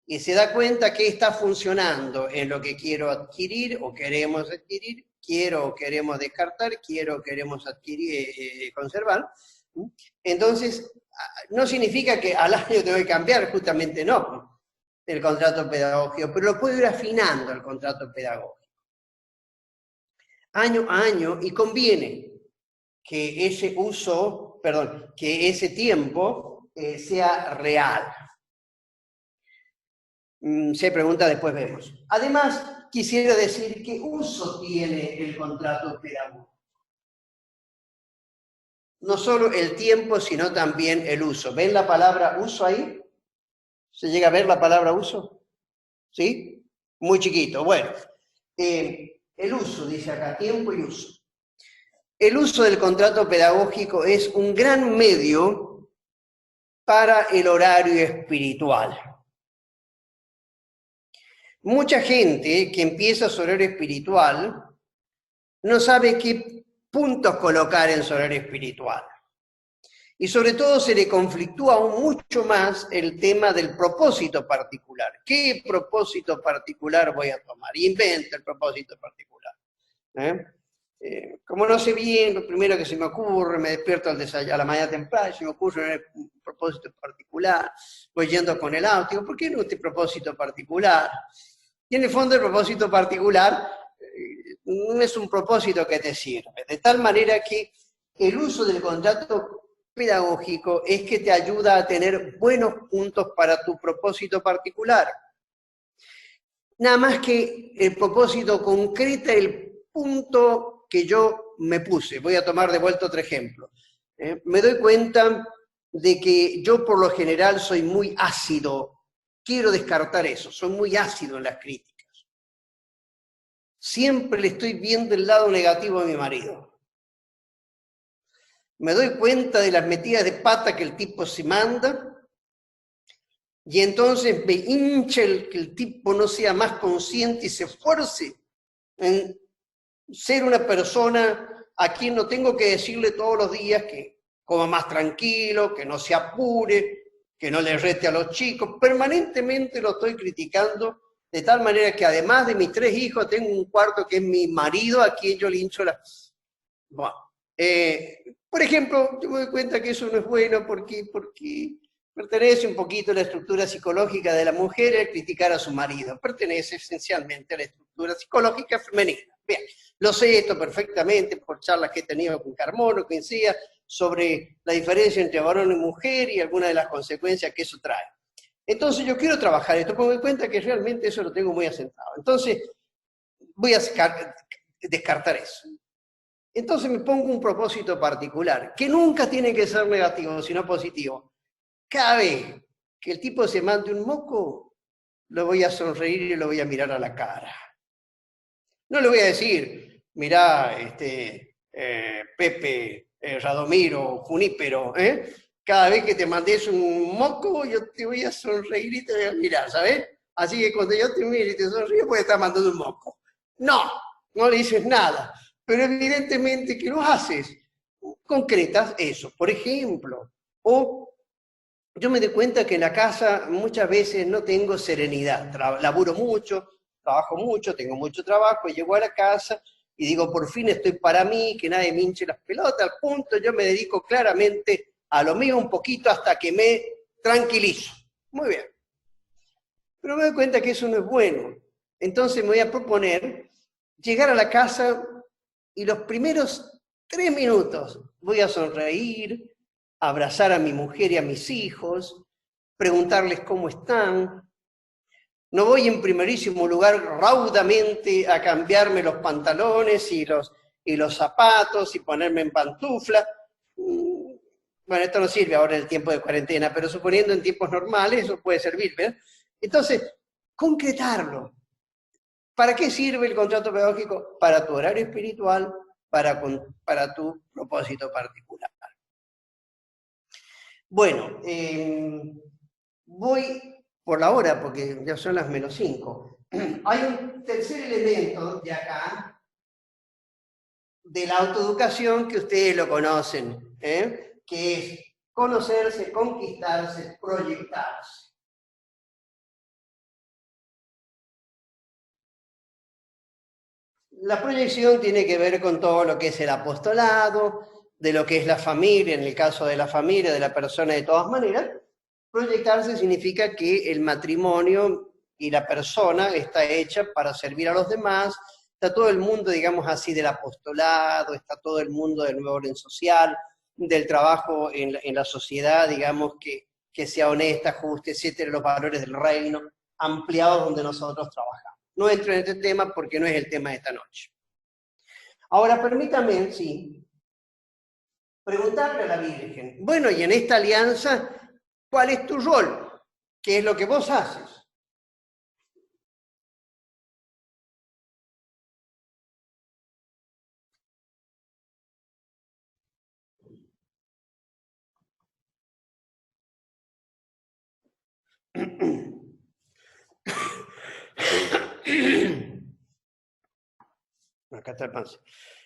Y se da cuenta que está funcionando en lo que quiero adquirir o queremos adquirir, quiero o queremos descartar, quiero o queremos adquirir, conservar, Entonces, no significa que al año tengo que cambiar, justamente no, el contrato pedagógico, pero lo puedo ir afinando el contrato pedagógico. Año a año, y conviene que ese uso, perdón, que ese tiempo sea real. Si hay preguntas, después vemos. Además, quisiera decir qué uso tiene el contrato pedagógico. No solo el tiempo, sino también el uso. ¿Ven la palabra uso ahí? ¿Se llega a ver la palabra uso? ¿Sí? Muy chiquito. Bueno, el uso, dice acá, tiempo y uso. El uso del contrato pedagógico es un gran medio para el horario espiritual. Mucha gente que empieza su horario espiritual no sabe qué puntos colocar en su horario espiritual. Y sobre todo se le conflictúa aún mucho más el tema del propósito particular. ¿Qué propósito particular voy a tomar? Inventa el propósito particular. Como no sé bien, lo primero que se me ocurre, me despierto a la mañana temprano, se me ocurre un propósito particular, voy yendo con el auto, digo, ¿por qué no este propósito particular? Y en el fondo el propósito particular no es un propósito que te sirve, de tal manera que el uso del contrato pedagógico es que te ayuda a tener buenos puntos para tu propósito particular. Nada más que el propósito concreta el punto que yo me puse. Voy a tomar de vuelta otro ejemplo. Me doy cuenta de que yo por lo general soy muy ácido. Quiero descartar eso, soy muy ácido en las críticas. Siempre le estoy viendo el lado negativo a mi marido. Me doy cuenta de las metidas de pata que el tipo se manda, y entonces me hincha que el tipo no sea más consciente y se esfuerce en ser una persona a quien no tengo que decirle todos los días que coma más tranquilo, que no se apure, que no le rete a los chicos. Permanentemente lo estoy criticando, de tal manera que además de mis 3 hijos, tengo un cuarto que es mi marido, a quien yo le hincho la... Bueno, por ejemplo, yo me doy cuenta que eso no es bueno porque pertenece un poquito a la estructura psicológica de la mujer el criticar a su marido. Pertenece esencialmente a la estructura psicológica femenina. Bien, lo sé esto perfectamente por charlas que he tenido con Carmona, quien sea, sobre la diferencia entre varón y mujer y algunas de las consecuencias que eso trae. Entonces yo quiero trabajar esto, porque me doy cuenta que realmente eso lo tengo muy asentado. Entonces voy a descartar eso. Entonces me pongo un propósito particular, que nunca tiene que ser negativo, sino positivo. Cada vez que el tipo se mande un moco, lo voy a sonreír y lo voy a mirar a la cara. No le voy a decir, mirá, Pepe, Radomiro, Junípero, cada vez que te mandes un moco, yo te voy a sonreír y te voy a mirar, ¿sabes? Así que cuando yo te mire y te sonrío, puedes estar mandando un moco. No, no le dices nada, pero evidentemente que lo haces. Concretas eso, por ejemplo. O yo me doy cuenta que en la casa muchas veces no tengo serenidad, laburo mucho, trabajo mucho, tengo mucho trabajo, y llego a la casa y digo, por fin estoy para mí, que nadie me hinche las pelotas, al punto yo me dedico claramente a lo mío un poquito hasta que me tranquilizo. Muy bien. Pero me doy cuenta que eso no es bueno. Entonces me voy a proponer llegar a la casa y los primeros 3 minutos voy a sonreír, abrazar a mi mujer y a mis hijos, preguntarles cómo están. No voy en primerísimo lugar raudamente a cambiarme los pantalones y los zapatos y ponerme en pantufla. Bueno, esto no sirve ahora en el tiempo de cuarentena, pero suponiendo en tiempos normales eso puede servir, ¿verdad? Entonces, concretarlo. ¿Para qué sirve el contrato pedagógico? Para tu horario espiritual, para tu propósito particular. Bueno, voy por la hora, porque ya son las -5. Hay un tercer elemento de acá, de la autoeducación, que ustedes lo conocen, que es conocerse, conquistarse, proyectarse. La proyección tiene que ver con todo lo que es el apostolado, de lo que es la familia, en el caso de la familia, de la persona de todas maneras. Proyectarse significa que el matrimonio y la persona está hecha para servir a los demás. Está todo el mundo, digamos así, del apostolado, está todo el mundo del nuevo orden social, del trabajo en la sociedad, digamos, que sea honesta, justa, etcétera, los valores del reino, ampliados donde nosotros trabajamos. No entro en este tema porque no es el tema de esta noche. Ahora, permítame, sí, preguntarle a la Virgen, bueno, y en esta alianza, ¿cuál es tu rol? ¿Qué es lo que vos haces? Acá está el pan.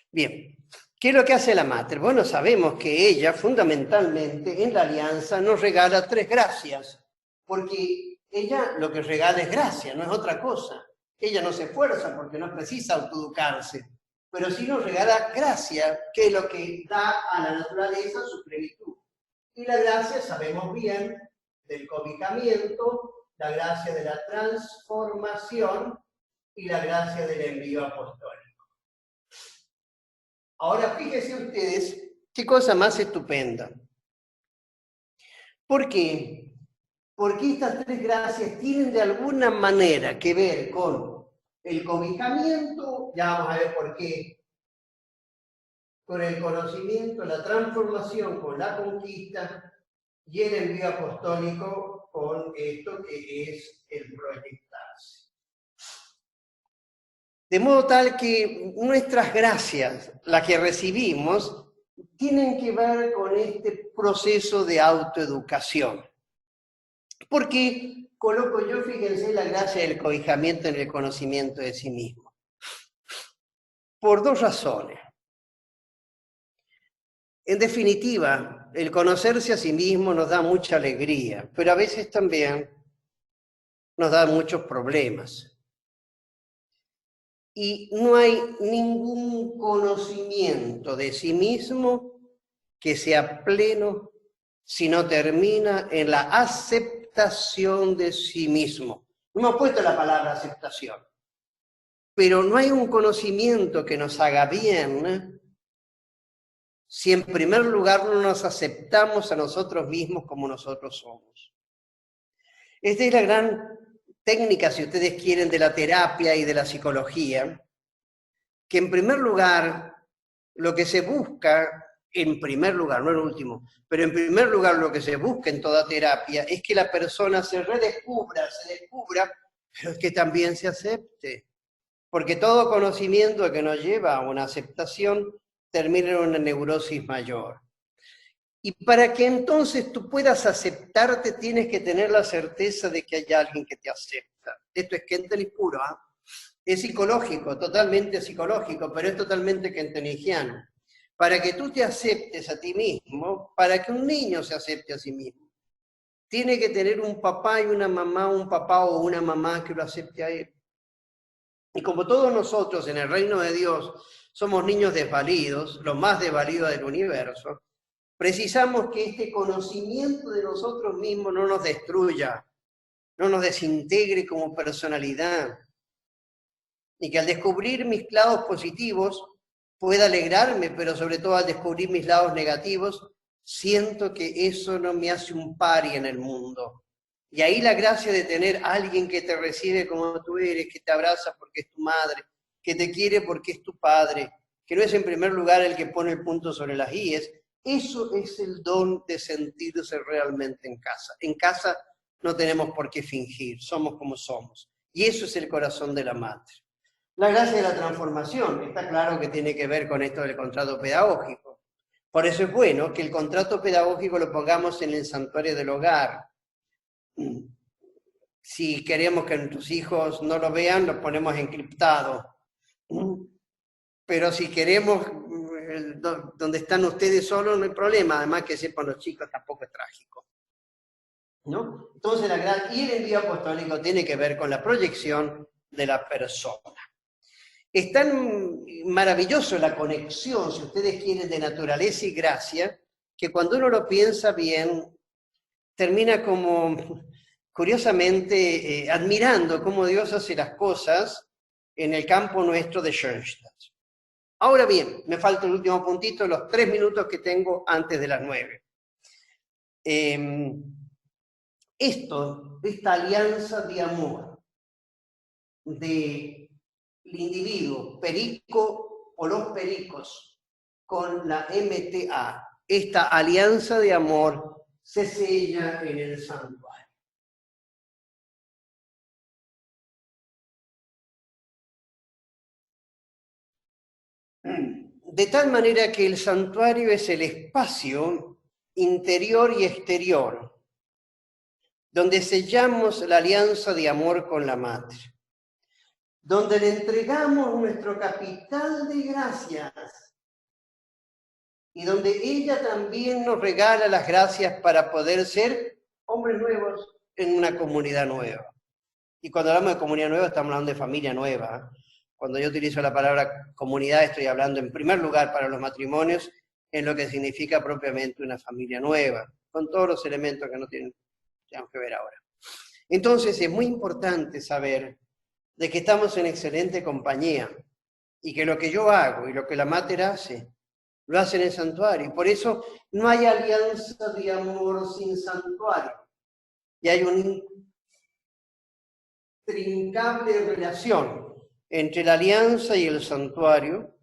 Bien, ¿qué es lo que hace la Mater? Bueno, sabemos que ella, fundamentalmente, en la alianza nos regala 3 gracias, porque ella lo que regala es gracia, no es otra cosa. Ella no se esfuerza porque no precisa autoeducarse, pero sí nos regala gracia, que es lo que da a la naturaleza su plenitud. Y la gracia, sabemos bien, del cobijamiento, la gracia de la transformación y la gracia del envío apostólico. Ahora fíjense ustedes qué cosa más estupenda. ¿Por qué? Porque estas 3 gracias tienen de alguna manera que ver con el cobijamiento, ya vamos a ver por qué, con el conocimiento, la transformación, con la conquista y el envío apostólico con esto que es el proyectarse. De modo tal que nuestras gracias, las que recibimos, tienen que ver con este proceso de autoeducación. Porque coloco yo, fíjense, la gracia del cobijamiento en el conocimiento de sí mismo. Por 2 razones. En definitiva, el conocerse a sí mismo nos da mucha alegría, pero a veces también nos da muchos problemas. Y no hay ningún conocimiento de sí mismo que sea pleno si no termina en la aceptación de sí mismo. No hemos puesto la palabra aceptación, pero no hay un conocimiento que nos haga bien si en primer lugar no nos aceptamos a nosotros mismos como nosotros somos. Esta es la gran técnica, si ustedes quieren, de la terapia y de la psicología, que en primer lugar lo que se busca, en primer lugar, no en último, pero en primer lugar lo que se busca en toda terapia es que la persona se redescubra, se descubra, pero es que también se acepte. Porque todo conocimiento que nos lleva a una aceptación termina en una neurosis mayor. Y para que entonces tú puedas aceptarte, tienes que tener la certeza de que hay alguien que te acepta. Esto es Kentelich puro, ¿eh? Es psicológico, totalmente psicológico, pero es totalmente kenteligiano. Para que tú te aceptes a ti mismo, para que un niño se acepte a sí mismo, tiene que tener un papá y una mamá, un papá o una mamá que lo acepte a él. Y como todos nosotros en el reino de Dios somos niños desvalidos, los más desvalidos del universo, precisamos que este conocimiento de nosotros mismos no nos destruya, no nos desintegre como personalidad, y que al descubrir mis lados positivos pueda alegrarme, pero sobre todo al descubrir mis lados negativos, siento que eso no me hace un pari en el mundo. Y ahí la gracia de tener a alguien que te recibe como tú eres, que te abraza porque es tu madre, que te quiere porque es tu padre, que no es en primer lugar el que pone el punto sobre las íes, eso es el don de sentirse realmente en casa. En casa no tenemos por qué fingir, somos como somos. Y eso es el corazón de la madre. La gracia de la transformación, está claro que tiene que ver con esto del contrato pedagógico. Por eso es bueno que el contrato pedagógico lo pongamos en el santuario del hogar. Si queremos que nuestros hijos no lo vean, lo ponemos encriptado. Pero si queremos donde están ustedes solos, no hay problema. Además que sepan los chicos, tampoco es trágico. ¿No? Entonces, y el envío apostólico tiene que ver con la proyección de la persona. Es tan maravilloso la conexión, si ustedes quieren, de naturaleza y gracia, que cuando uno lo piensa bien, termina como, curiosamente, admirando cómo Dios hace las cosas en el campo nuestro de Schoenstatt. Ahora bien, me falta el último puntito, los 3 minutos que tengo antes de las 9. Esta alianza de amor del individuo perico o los pericos con la MTA, esta alianza de amor se sella en el santuario. De tal manera que el santuario es el espacio interior y exterior, donde sellamos la alianza de amor con la Madre, donde le entregamos nuestro capital de gracias y donde ella también nos regala las gracias para poder ser hombres nuevos en una comunidad nueva. Y cuando hablamos de comunidad nueva, estamos hablando de familia nueva. Cuando yo utilizo la palabra comunidad, estoy hablando en primer lugar para los matrimonios, en lo que significa propiamente una familia nueva, con todos los elementos que no tenemos que ver ahora. Entonces es muy importante saber de que estamos en excelente compañía y que lo que yo hago y lo que la Mater hace, lo hace en el santuario. Y por eso no hay alianza de amor sin santuario. Y hay una intrincable relación entre la alianza y el santuario,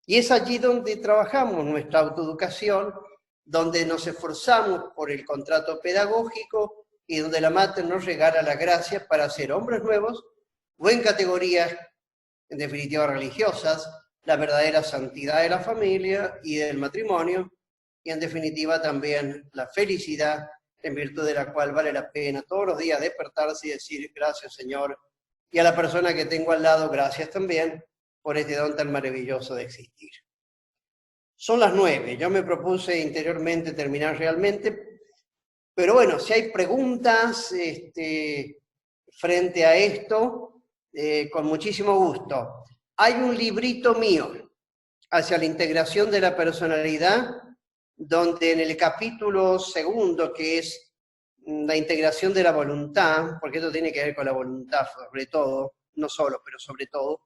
y es allí donde trabajamos nuestra autoeducación, donde nos esforzamos por el contrato pedagógico y donde la Mater nos regala la gracia para ser hombres nuevos o en categorías, en definitiva, religiosas, la verdadera santidad de la familia y del matrimonio, y en definitiva también la felicidad, en virtud de la cual vale la pena todos los días despertarse y decir gracias Señor, y a la persona que tengo al lado, gracias también por este don tan maravilloso de existir. Son las 9, yo me propuse interiormente terminar realmente, pero bueno, si hay preguntas frente a esto, con muchísimo gusto. Hay un librito mío, hacia la integración de la personalidad, donde en el capítulo 2, que es la integración de la voluntad, porque esto tiene que ver con la voluntad sobre todo, no solo, pero sobre todo,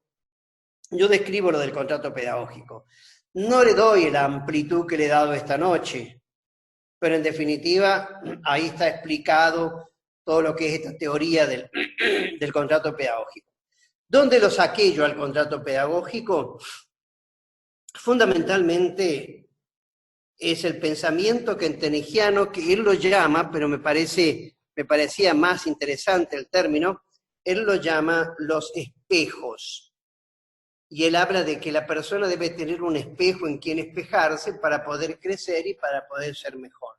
yo describo lo del contrato pedagógico. No le doy la amplitud que le he dado esta noche, pero en definitiva ahí está explicado todo lo que es esta teoría del contrato pedagógico. ¿Dónde lo saqué yo al contrato pedagógico? Fundamentalmente es el pensamiento kanteniano, que él lo llama, pero me parecía más interesante el término, él lo llama los espejos. Y él habla de que la persona debe tener un espejo en quien espejarse para poder crecer y para poder ser mejor.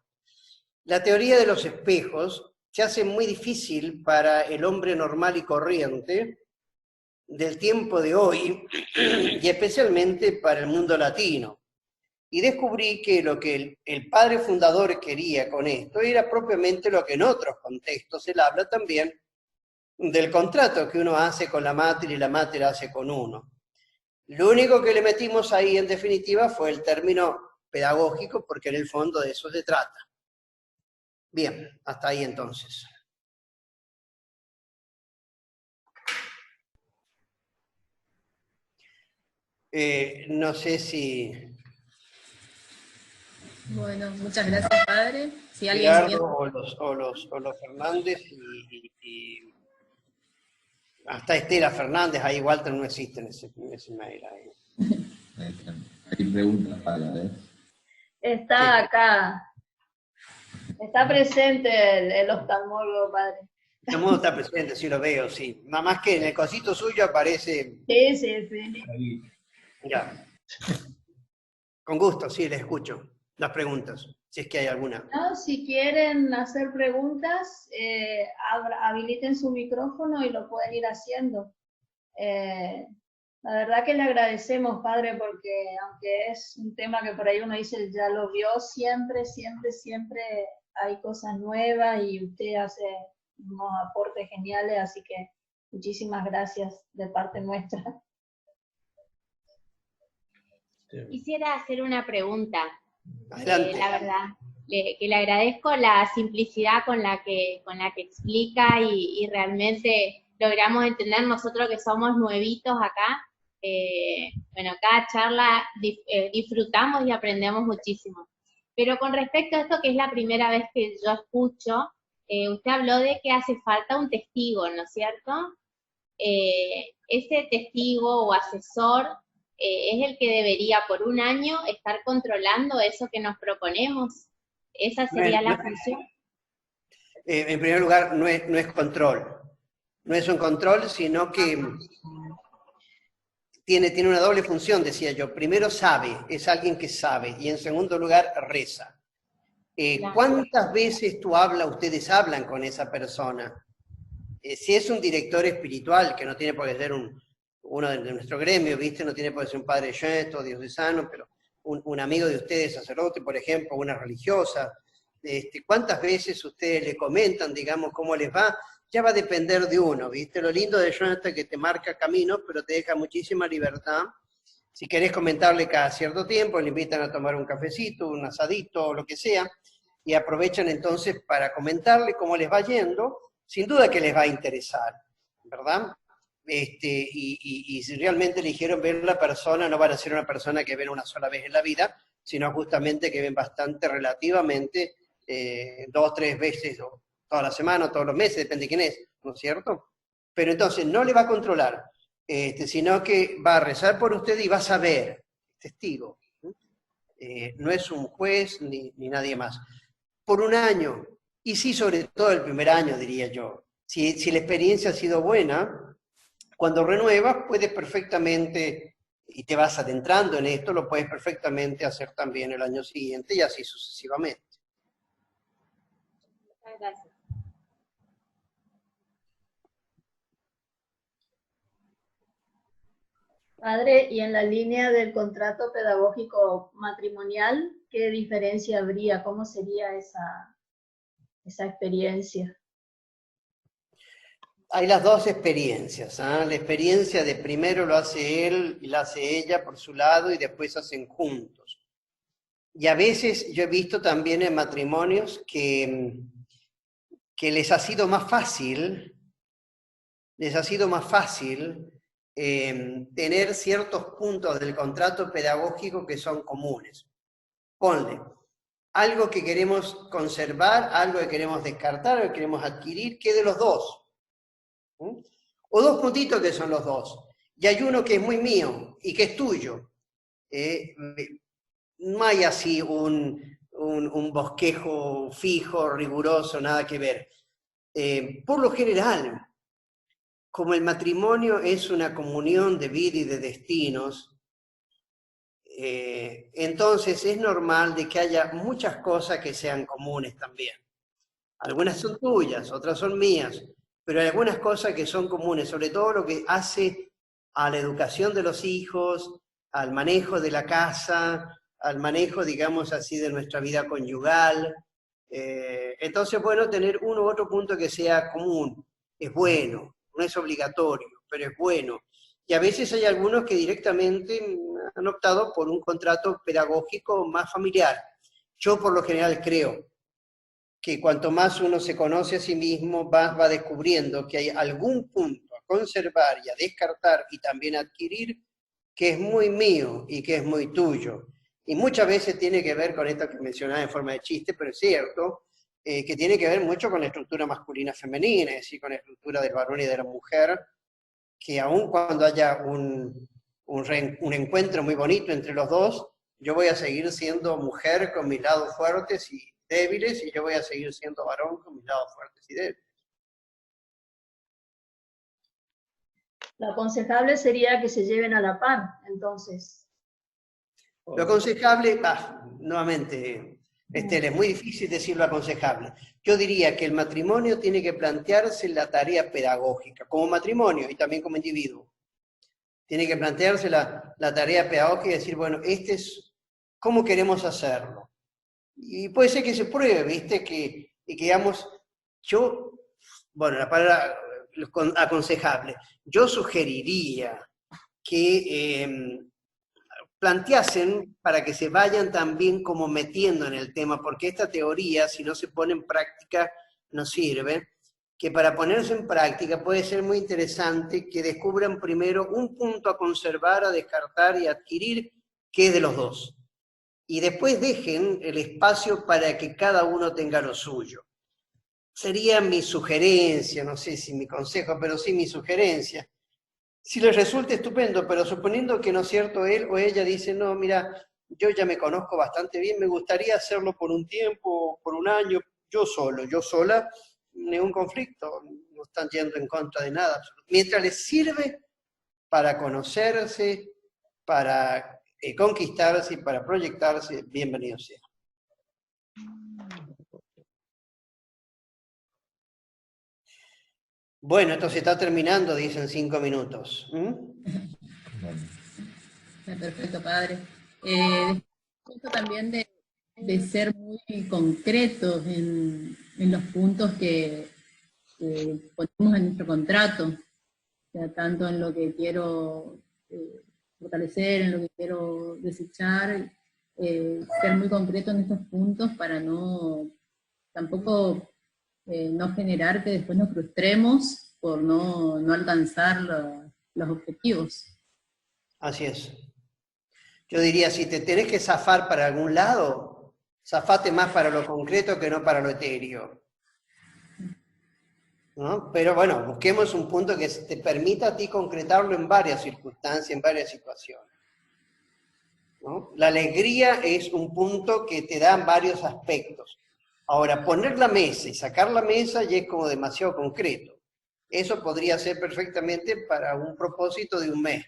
La teoría de los espejos se hace muy difícil para el hombre normal y corriente del tiempo de hoy, y especialmente para el mundo latino. Y descubrí que lo que el padre fundador quería con esto era propiamente lo que en otros contextos él habla también del contrato que uno hace con la Mater y la Mater hace con uno. Lo único que le metimos ahí en definitiva fue el término pedagógico, porque en el fondo de eso se trata. Bien, hasta ahí entonces. No sé si... Bueno, muchas gracias, padre. Si alguien Gerardo o los Fernández y hasta Estela Fernández, ahí Walter no existe en ese mail. Hay preguntas para Está acá. Está presente el oftalmólogo, padre. De modo está presente, sí lo veo, sí. Nada más que en el cosito suyo aparece... Sí, sí, sí. Ya. Con gusto, sí, les escucho las preguntas, si es que hay alguna. No, si quieren hacer preguntas, habiliten su micrófono y lo pueden ir haciendo. La verdad que le agradecemos, padre, porque aunque es un tema que por ahí uno dice, ya lo vio, siempre hay cosas nuevas y usted hace unos aportes geniales, así que muchísimas gracias de parte nuestra. Quisiera hacer una pregunta. Adelante. La verdad, que le agradezco la simplicidad con la que explica y realmente logramos entender nosotros que somos nuevitos acá. Bueno, cada charla disfrutamos y aprendemos muchísimo. Pero con respecto a esto, que es la primera vez que yo escucho, usted habló de que hace falta un testigo, ¿no es cierto? Ese testigo o asesor es el que debería por un año estar controlando eso que nos proponemos. ¿Esa sería la función? En primer lugar, no es control. No es un control, sino que tiene una doble función, decía yo. Primero sabe, es alguien que sabe, y en segundo lugar reza. ¿Cuántas veces ustedes hablan con esa persona? Si es un director espiritual, que no tiene por qué ser uno de nuestro gremio, ¿viste? No tiene por qué ser un padre yesto, diocesano, pero un amigo de ustedes, sacerdote, por ejemplo, una religiosa. ¿Cuántas veces ustedes le comentan, digamos, cómo les va? Ya va a depender de uno, ¿viste? Lo lindo de Jonathan es que te marca caminos, pero te deja muchísima libertad. Si querés comentarle cada cierto tiempo, le invitan a tomar un cafecito, un asadito, o lo que sea, y aprovechan entonces para comentarle cómo les va yendo. Sin duda que les va a interesar, ¿verdad? Y si realmente eligieron ver la persona, no van a ser una persona que ven una sola vez en la vida, sino justamente que ven bastante relativamente 2, 3 veces, o toda la semana, o todos los meses, depende de quién es, ¿no es cierto? Pero entonces no le va a controlar, sino que va a rezar por usted y va a saber, testigo. No es un juez ni nadie más. Por un año, y sí, sobre todo el primer año, diría yo. Si la experiencia ha sido buena, cuando renuevas puedes perfectamente, y te vas adentrando en esto, lo puedes perfectamente hacer también el año siguiente y así sucesivamente. Muchas gracias. Padre, y en la línea del contrato pedagógico matrimonial, ¿qué diferencia habría? ¿Cómo sería esa experiencia? Hay las dos experiencias, ¿eh? La experiencia de primero lo hace él y la hace ella por su lado y después hacen juntos. Y a veces yo he visto también en matrimonios que les ha sido más fácil, tener ciertos puntos del contrato pedagógico que son comunes. Ponle, algo que queremos conservar, algo que queremos descartar, algo que queremos adquirir, que de los dos. O dos puntitos que son los dos. Y hay uno que es muy mío y que es tuyo. No hay así un bosquejo fijo, riguroso, nada que ver. Por lo general, como el matrimonio es una comunión de vida y de destinos, entonces es normal de que haya muchas cosas que sean comunes también. Algunas son tuyas, otras son mías, pero hay algunas cosas que son comunes, sobre todo lo que hace a la educación de los hijos, al manejo de la casa, al manejo, digamos así, de nuestra vida conyugal. Entonces, bueno, tener uno u otro punto que sea común es bueno, no es obligatorio, pero es bueno. Y a veces hay algunos que directamente han optado por un contrato pedagógico más familiar. Yo por lo general creo que cuanto más uno se conoce a sí mismo, va descubriendo que hay algún punto a conservar y a descartar y también a adquirir que es muy mío y que es muy tuyo. Y muchas veces tiene que ver con esto que mencionaba en forma de chiste, pero es cierto, que tiene que ver mucho con la estructura masculina-femenina, es decir, con la estructura del varón y de la mujer, que aun cuando haya un encuentro muy bonito entre los dos, yo voy a seguir siendo mujer con mis lados fuertes y débiles, y yo voy a seguir siendo varón con mis lados fuertes y débiles. Lo aconsejable sería que se lleven a la par, entonces. Lo aconsejable, nuevamente, Estela, es muy difícil decir lo aconsejable. Yo diría que el matrimonio tiene que plantearse la tarea pedagógica, como matrimonio y también como individuo. Tiene que plantearse la tarea pedagógica y decir, bueno, ¿cómo queremos hacerlo? Y puede ser que se pruebe, ¿viste? Que digamos, la palabra aconsejable, yo sugeriría que planteasen para que se vayan también como metiendo en el tema, porque esta teoría, si no se pone en práctica, no sirve, que para ponerse en práctica puede ser muy interesante que descubran primero un punto a conservar, a descartar y a adquirir, que es de los dos. Y después dejen el espacio para que cada uno tenga lo suyo. Sería mi sugerencia, no sé si mi consejo, pero sí mi sugerencia. Si les resulta estupendo, pero suponiendo que no es cierto, él o ella dice, no, mira, yo ya me conozco bastante bien, me gustaría hacerlo por un tiempo, por un año, yo solo, yo sola, ningún conflicto, no están yendo en contra de nada. Mientras les sirve para conocerse, para conquistarse y para proyectarse, bienvenido sea. Bueno, esto se está terminando, dicen 5 minutos. Perfecto, padre. Esto también de ser muy concretos en los puntos que ponemos en nuestro contrato, o sea, tanto en lo que quiero fortalecer, en lo que quiero desechar, ser muy concreto en estos puntos para tampoco no generar que después nos frustremos por no alcanzar los objetivos. Así es. Yo diría, si te tenés que zafar para algún lado, zafate más para lo concreto que no para lo etéreo. ¿No? Pero bueno, busquemos un punto que te permita a ti concretarlo en varias circunstancias, en varias situaciones. ¿No? La alegría es un punto que te da varios aspectos. Ahora, poner la mesa y sacar la mesa ya es como demasiado concreto. Eso podría ser perfectamente para un propósito de un mes.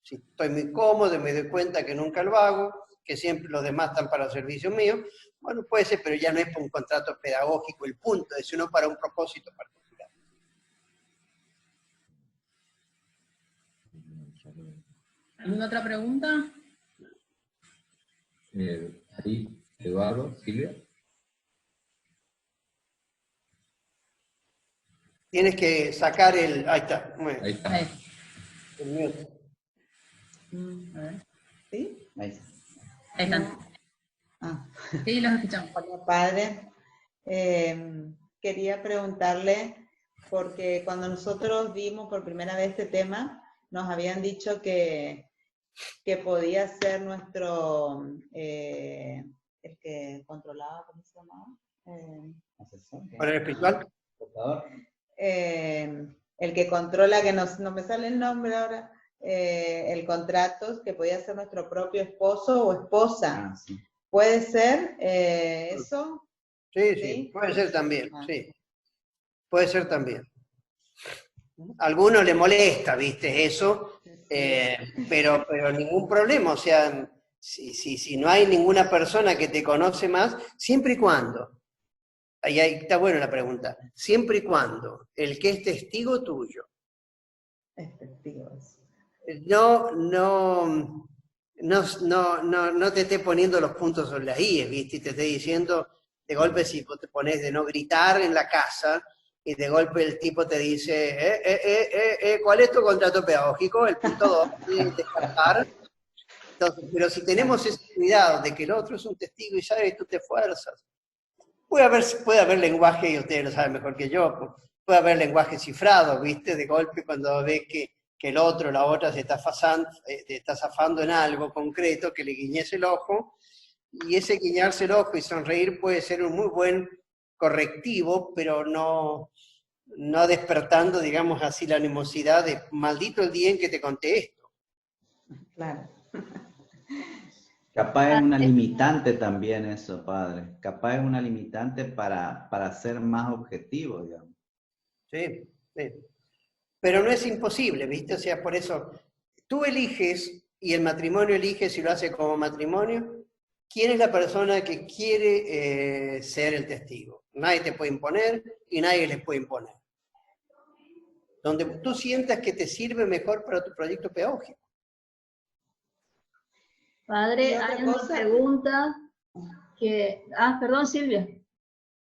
Si estoy muy cómodo, me doy cuenta que nunca lo hago, que siempre los demás están para el servicio mío, bueno, puede ser, pero ya no es para un contrato pedagógico el punto, es sino para un propósito particular. ¿Alguna otra pregunta? Ahí, Eduardo, Silvia. Tienes que sacar el... Ahí está. Bueno, Ahí está. Ahí. el mute. A ver. ¿Sí? Ahí están. Ah. Sí, los escuchamos. Hola, padre. Quería preguntarle, porque cuando nosotros vimos por primera vez este tema, nos habían dicho que podía ser nuestro, el que controlaba, ¿cómo se llamaba? Asesor. ¿Para el espiritual? El que controla, que no me sale el nombre ahora, el contrato, que podía ser nuestro propio esposo o esposa. Ah, sí. ¿Puede ser eso? Sí, sí, puede ser también, sí. Puede ser también. A alguno le molesta, ¿viste? Eso, pero ningún problema, o sea, si no hay ninguna persona que te conoce más, siempre y cuando, ahí está buena la pregunta, siempre y cuando el que es testigo tuyo, Es testigo. no te esté poniendo los puntos sobre las IES, ¿viste? Y te esté diciendo, de golpe si vos te pones de no gritar en la casa, y de golpe el tipo te dice, ¿cuál es tu contrato pedagógico? El punto 2, descartar. Entonces, pero si tenemos ese cuidado de que el otro es un testigo y sabe que tú te esfuerzas, puede haber lenguaje, y ustedes lo saben mejor que yo, puede haber lenguaje cifrado, ¿viste? De golpe cuando ves que el otro, la otra se está zafando en algo concreto, que le guiñes el ojo, y ese guiñarse el ojo y sonreír puede ser un muy buen correctivo, pero no despertando, digamos así, la animosidad de maldito el día en que te conté esto. Claro. Capaz es una limitante también eso, padre. Capaz es una limitante para ser más objetivo, digamos. Sí, sí. Pero no es imposible, ¿viste? O sea, por eso, tú eliges, y el matrimonio elige si lo hace como matrimonio, quién es la persona que quiere ser el testigo. Nadie te puede imponer y nadie les puede imponer. Donde tú sientas que te sirve mejor para tu proyecto pedagógico. Padre, hay una pregunta que... perdón, Silvia.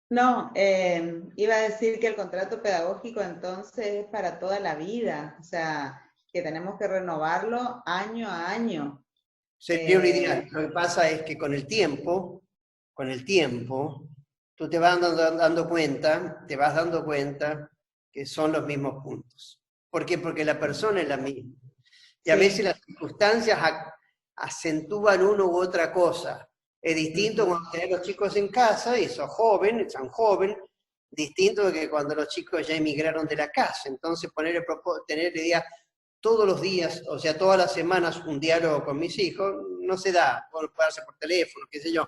No, iba a decir que el contrato pedagógico entonces es para toda la vida, o sea, que tenemos que renovarlo año a año. Sería lo ideal. Lo que pasa es que con el tiempo, tú te vas dando cuenta, que son los mismos puntos. ¿Por qué? Porque la persona es la misma. Y a veces las circunstancias acentúan uno u otra cosa. Es distinto cuando tenés los chicos en casa y son joven, distinto de que cuando los chicos ya emigraron de la casa. Entonces tener la idea todos los días, o sea, todas las semanas un diálogo con mis hijos, no se da, puede hacer por teléfono, qué sé yo.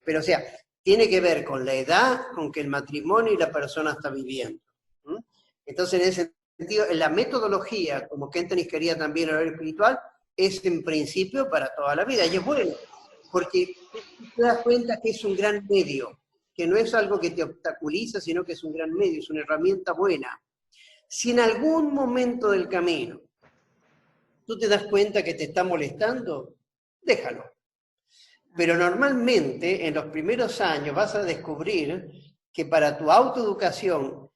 Pero o sea, tiene que ver con la edad con que el matrimonio y la persona está viviendo. Entonces, en ese sentido, en la metodología, como Kentenich quería también el espiritual, es en principio para toda la vida. Y es bueno, porque te das cuenta que es un gran medio, que no es algo que te obstaculiza, sino que es un gran medio, es una herramienta buena. Si en algún momento del camino tú te das cuenta que te está molestando, déjalo. Pero normalmente en los primeros años vas a descubrir que para tu autoeducación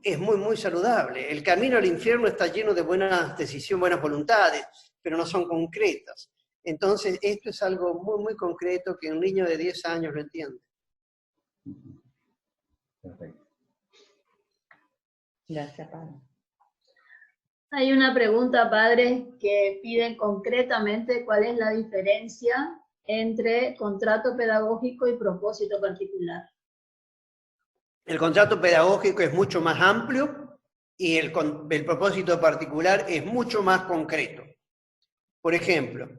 es muy, muy saludable. El camino al infierno está lleno de buenas decisiones, buenas voluntades, pero no son concretas. Entonces, esto es algo muy, muy concreto que un niño de 10 años lo entiende. Perfecto. Gracias, padre. Hay una pregunta, padre, que piden concretamente cuál es la diferencia entre contrato pedagógico y propósito particular. El contrato pedagógico es mucho más amplio y el propósito particular es mucho más concreto. Por ejemplo,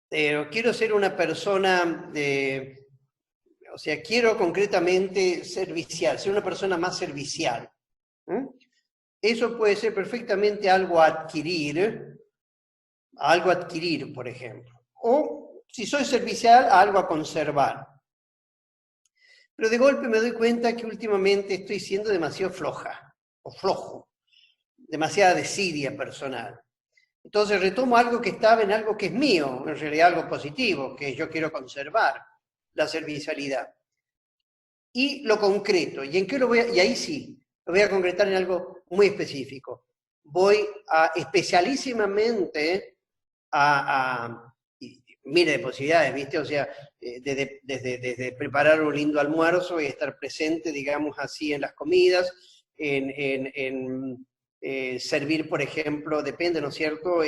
quiero ser una persona, o sea, quiero concretamente servicial, ser una persona más servicial. Eso puede ser perfectamente algo a adquirir, por ejemplo. O, si soy servicial, algo a conservar. Pero de golpe me doy cuenta que últimamente estoy siendo demasiado floja, o flojo, demasiada desidia personal. Entonces retomo algo que estaba en algo que es mío, en realidad algo positivo, que yo quiero conservar, la servicialidad. Y lo concreto, ¿y en qué lo voy a...? Y ahí sí, lo voy a concretar en algo muy específico. Voy a especialísimamente miles de posibilidades, ¿viste? O sea, desde preparar un lindo almuerzo y estar presente, digamos así, en las comidas, servir, por ejemplo, depende, ¿no es cierto?,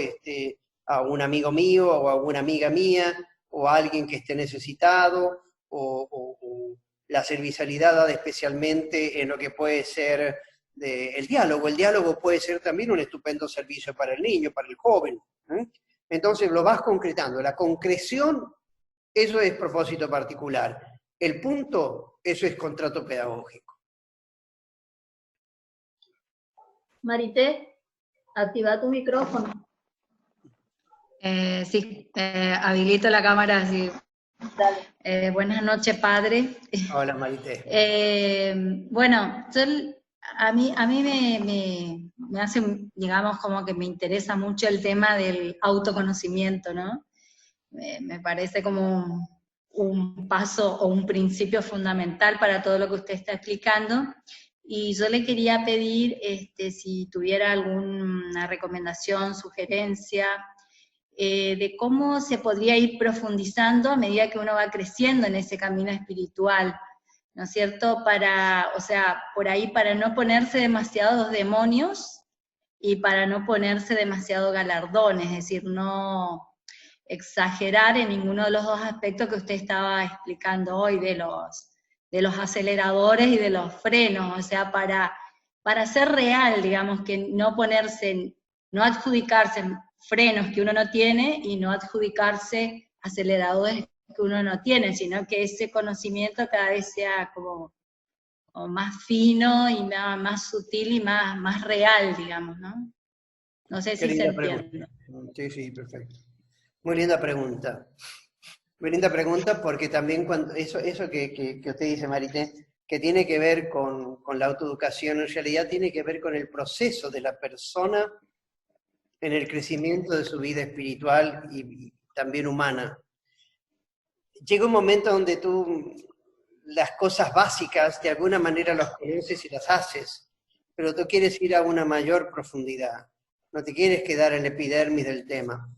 a un amigo mío o a una amiga mía o a alguien que esté necesitado, o la servicialidad especialmente en lo que puede ser el diálogo. El diálogo puede ser también un estupendo servicio para el niño, para el joven. Entonces lo vas concretando. La concreción, eso es propósito particular. El punto, eso es contrato pedagógico. Marité, activa tu micrófono. Sí, habilito la cámara. Sí. Dale. Buenas noches, padre. Hola, Marité. Bueno, a mí me hace, digamos, como que me interesa mucho el tema del autoconocimiento, ¿no? Me parece como un paso o un principio fundamental para todo lo que usted está explicando. Y yo le quería pedir si tuviera alguna recomendación, sugerencia, de cómo se podría ir profundizando a medida que uno va creciendo en ese camino espiritual, ¿no es cierto? O sea, por ahí para no ponerse demasiados demonios y para no ponerse demasiado galardones, es decir, no exagerar en ninguno de los dos aspectos que usted estaba explicando hoy, de los aceleradores y de los frenos, o sea, para ser real, digamos, que no adjudicarse frenos que uno no tiene y no adjudicarse aceleradores que uno no tiene, sino que ese conocimiento cada vez sea como más fino y más sutil y más real, digamos, ¿no? No sé si se entiende. Sí, perfecto. Muy linda pregunta. Muy linda pregunta, porque también cuando eso que usted dice, Marité, que tiene que ver con la autoeducación, en realidad tiene que ver con el proceso de la persona en el crecimiento de su vida espiritual y también humana. Llega un momento donde tú las cosas básicas de alguna manera las conoces y las haces, pero tú quieres ir a una mayor profundidad, no te quieres quedar en la epidermis del tema.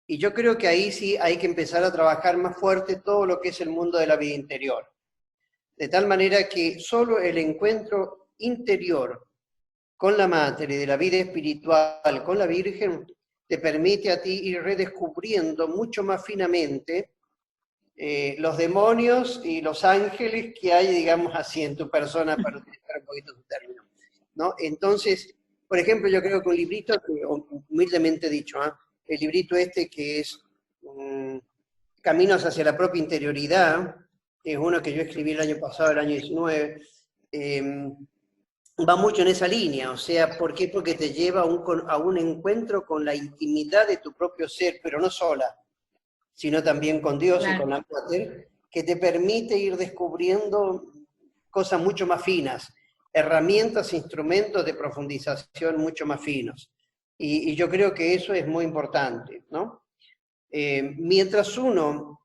Y yo creo que ahí sí hay que empezar a trabajar más fuerte todo lo que es el mundo de la vida interior. De tal manera que solo el encuentro interior con la Mater y de la vida espiritual con la Virgen te permite a ti ir redescubriendo mucho más finamente los demonios y los ángeles que hay, digamos así, en tu persona, para utilizar un poquito tu término, ¿no? Entonces, por ejemplo, yo creo que un librito, humildemente dicho, el librito este que es Caminos hacia la propia interioridad, es uno que yo escribí el año pasado, el año 19, va mucho en esa línea, o sea, ¿por qué? Porque te lleva a un encuentro con la intimidad de tu propio ser, pero no sola, sino también con Dios y con la Mater, que te permite ir descubriendo cosas mucho más finas, herramientas, instrumentos de profundización mucho más finos. Y yo creo que eso es muy importante, ¿no? Mientras uno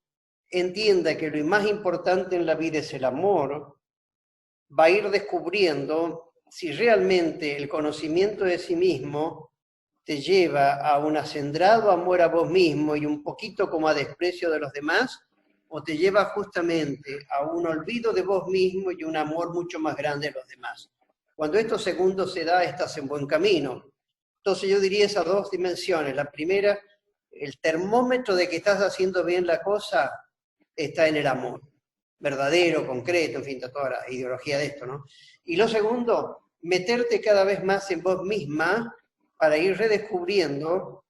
entienda que lo más importante en la vida es el amor, va a ir descubriendo si realmente el conocimiento de sí mismo te lleva a un acendrado amor a vos mismo y un poquito como a desprecio de los demás, o te lleva justamente a un olvido de vos mismo y un amor mucho más grande de los demás. Cuando esto segundo se da, estás en buen camino. Entonces yo diría esas dos dimensiones. La primera, el termómetro de que estás haciendo bien la cosa está en el amor, verdadero, concreto, en fin, toda la ideología de esto, ¿no? Y lo segundo, meterte cada vez más en vos misma para ir redescubriendo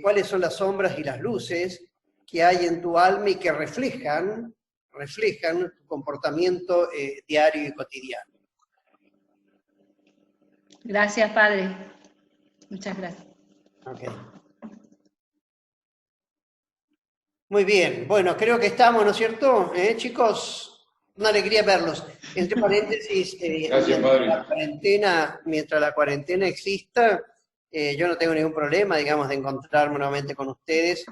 cuáles son las sombras y las luces que hay en tu alma y que reflejan tu comportamiento diario y cotidiano. Gracias, Padre. Muchas gracias. Okay. Muy bien, bueno, creo que estamos, ¿no es cierto? Chicos, una alegría verlos. Entre paréntesis, Gracias, padre. Mientras la cuarentena exista, yo no tengo ningún problema, digamos, de encontrarme nuevamente con ustedes.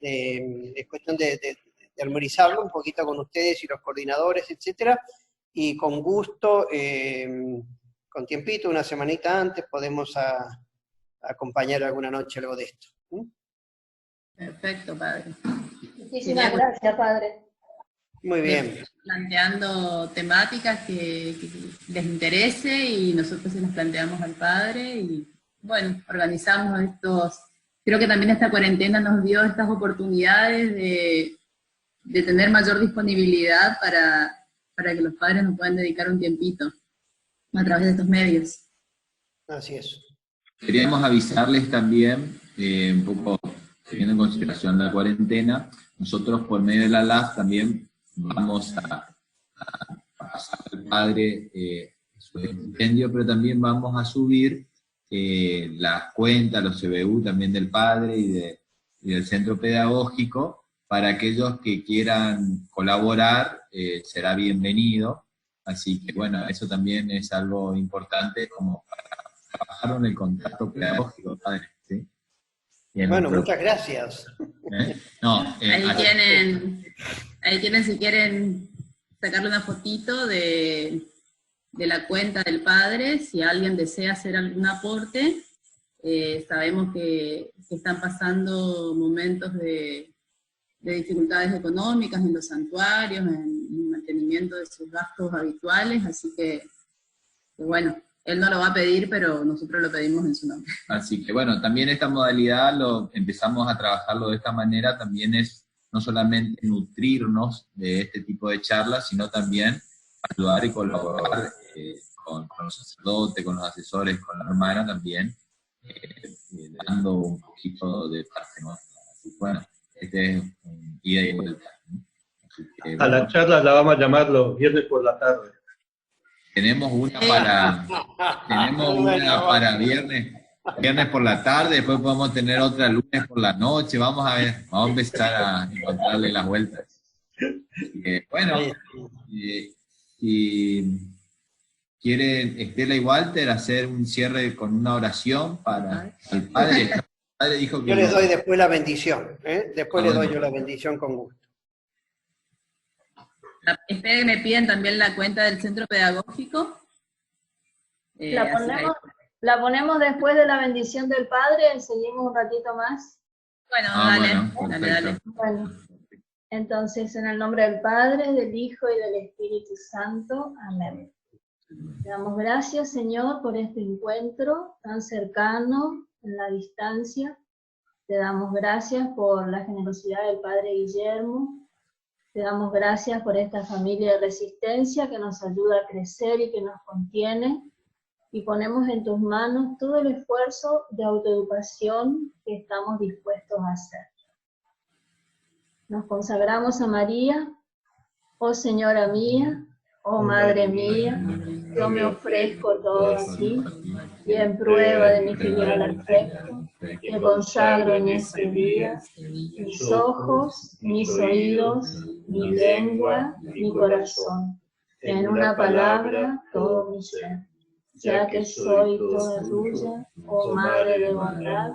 Es cuestión de armonizarlo un poquito con ustedes y los coordinadores, etcétera, y con gusto, con tiempito, una semanita antes, podemos acompañar alguna noche algo de esto. Perfecto, Padre. Muchísimas gracias, Padre. Muy bien. Planteando temáticas que les interese y nosotros se las planteamos al Padre y bueno, organizamos estos, creo que también esta cuarentena nos dio estas oportunidades de tener mayor disponibilidad para que los padres nos puedan dedicar un tiempito a través de estos medios. Así es. Queríamos avisarles también, un poco teniendo en consideración la cuarentena, nosotros por medio de la LAF también vamos a pasar al Padre su estipendio, pero también vamos a subir las cuentas, los CBU también del Padre y del Centro Pedagógico, para aquellos que quieran colaborar, será bienvenido. Así que bueno, eso también es algo importante como para trabajar en el contacto pedagógico, Padre. ¿Sí? Bueno, muchas gracias. No, ahí tienen, si quieren sacarle una fotito de la cuenta del Padre, si alguien desea hacer algún aporte. Sabemos que están pasando momentos de dificultades económicas en los santuarios, en el mantenimiento de sus gastos habituales, así que bueno, él no lo va a pedir, pero nosotros lo pedimos en su nombre. Así que bueno, también esta modalidad empezamos a trabajarlo de esta manera, también es no solamente nutrirnos de este tipo de charlas, sino también ayudar y colaborar con los sacerdotes, con los asesores, con la hermana también, dando un poquito de parte nuestra. Así que bueno, este es un ida y vuelta. Así que, a la charla la vamos a llamar los viernes por la tarde. Tenemos una para viernes por la tarde, después podemos tener otra lunes por la noche, vamos a ver, vamos a empezar a encontrarle las vueltas. Así que, bueno, si quieren Estela y Walter hacer un cierre con una oración para el Padre. El Padre dijo que yo les doy después la bendición, después les doy yo la bendición con gusto. Espero que me piden también la cuenta del centro pedagógico. La ponemos después de la bendición del Padre, seguimos un ratito más. Bueno, Bueno, dale, dale. perfecto. Bueno, entonces en el nombre del Padre, del Hijo y del Espíritu Santo. Amén. Te damos gracias, Señor, por este encuentro tan cercano, en la distancia. Te damos gracias por la generosidad del Padre Guillermo. Te damos gracias por esta familia de resistencia que nos ayuda a crecer y que nos contiene. Y ponemos en tus manos todo el esfuerzo de autoeducación que estamos dispuestos a hacer. Nos consagramos a María, oh Señora mía, oh Madre mía, yo me ofrezco todo a ti, y en prueba de mi filial afecto, me consagro en este día, mis ojos, mis oídos, mi lengua, mi corazón, en una palabra, todo mi ser. Ya que soy toda tuya, oh Madre de bondad,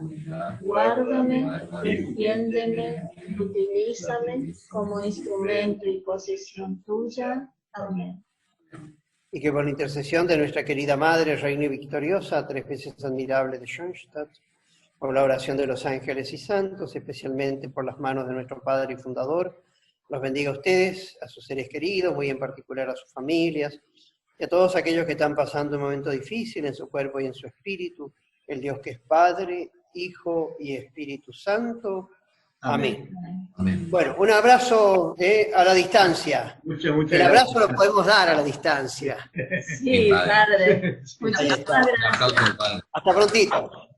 guárdame, defiéndeme, utilízame como instrumento y posesión tuya. Amén. Y que por la intercesión de nuestra querida Madre, Reina y Victoriosa, 3 veces admirable de Schoenstatt, por la oración de los ángeles y santos, especialmente por las manos de nuestro Padre y Fundador, los bendiga a ustedes, a sus seres queridos, muy en particular a sus familias, y a todos aquellos que están pasando un momento difícil en su cuerpo y en su espíritu, el Dios que es Padre, Hijo y Espíritu Santo. Amén. Amén. Bueno, un abrazo a la distancia. Muchas El abrazo gracias. lo podemos dar a la distancia. Sí, Padre. Ahí está. Muchísimas gracias. Aplauso al Padre. Hasta prontito.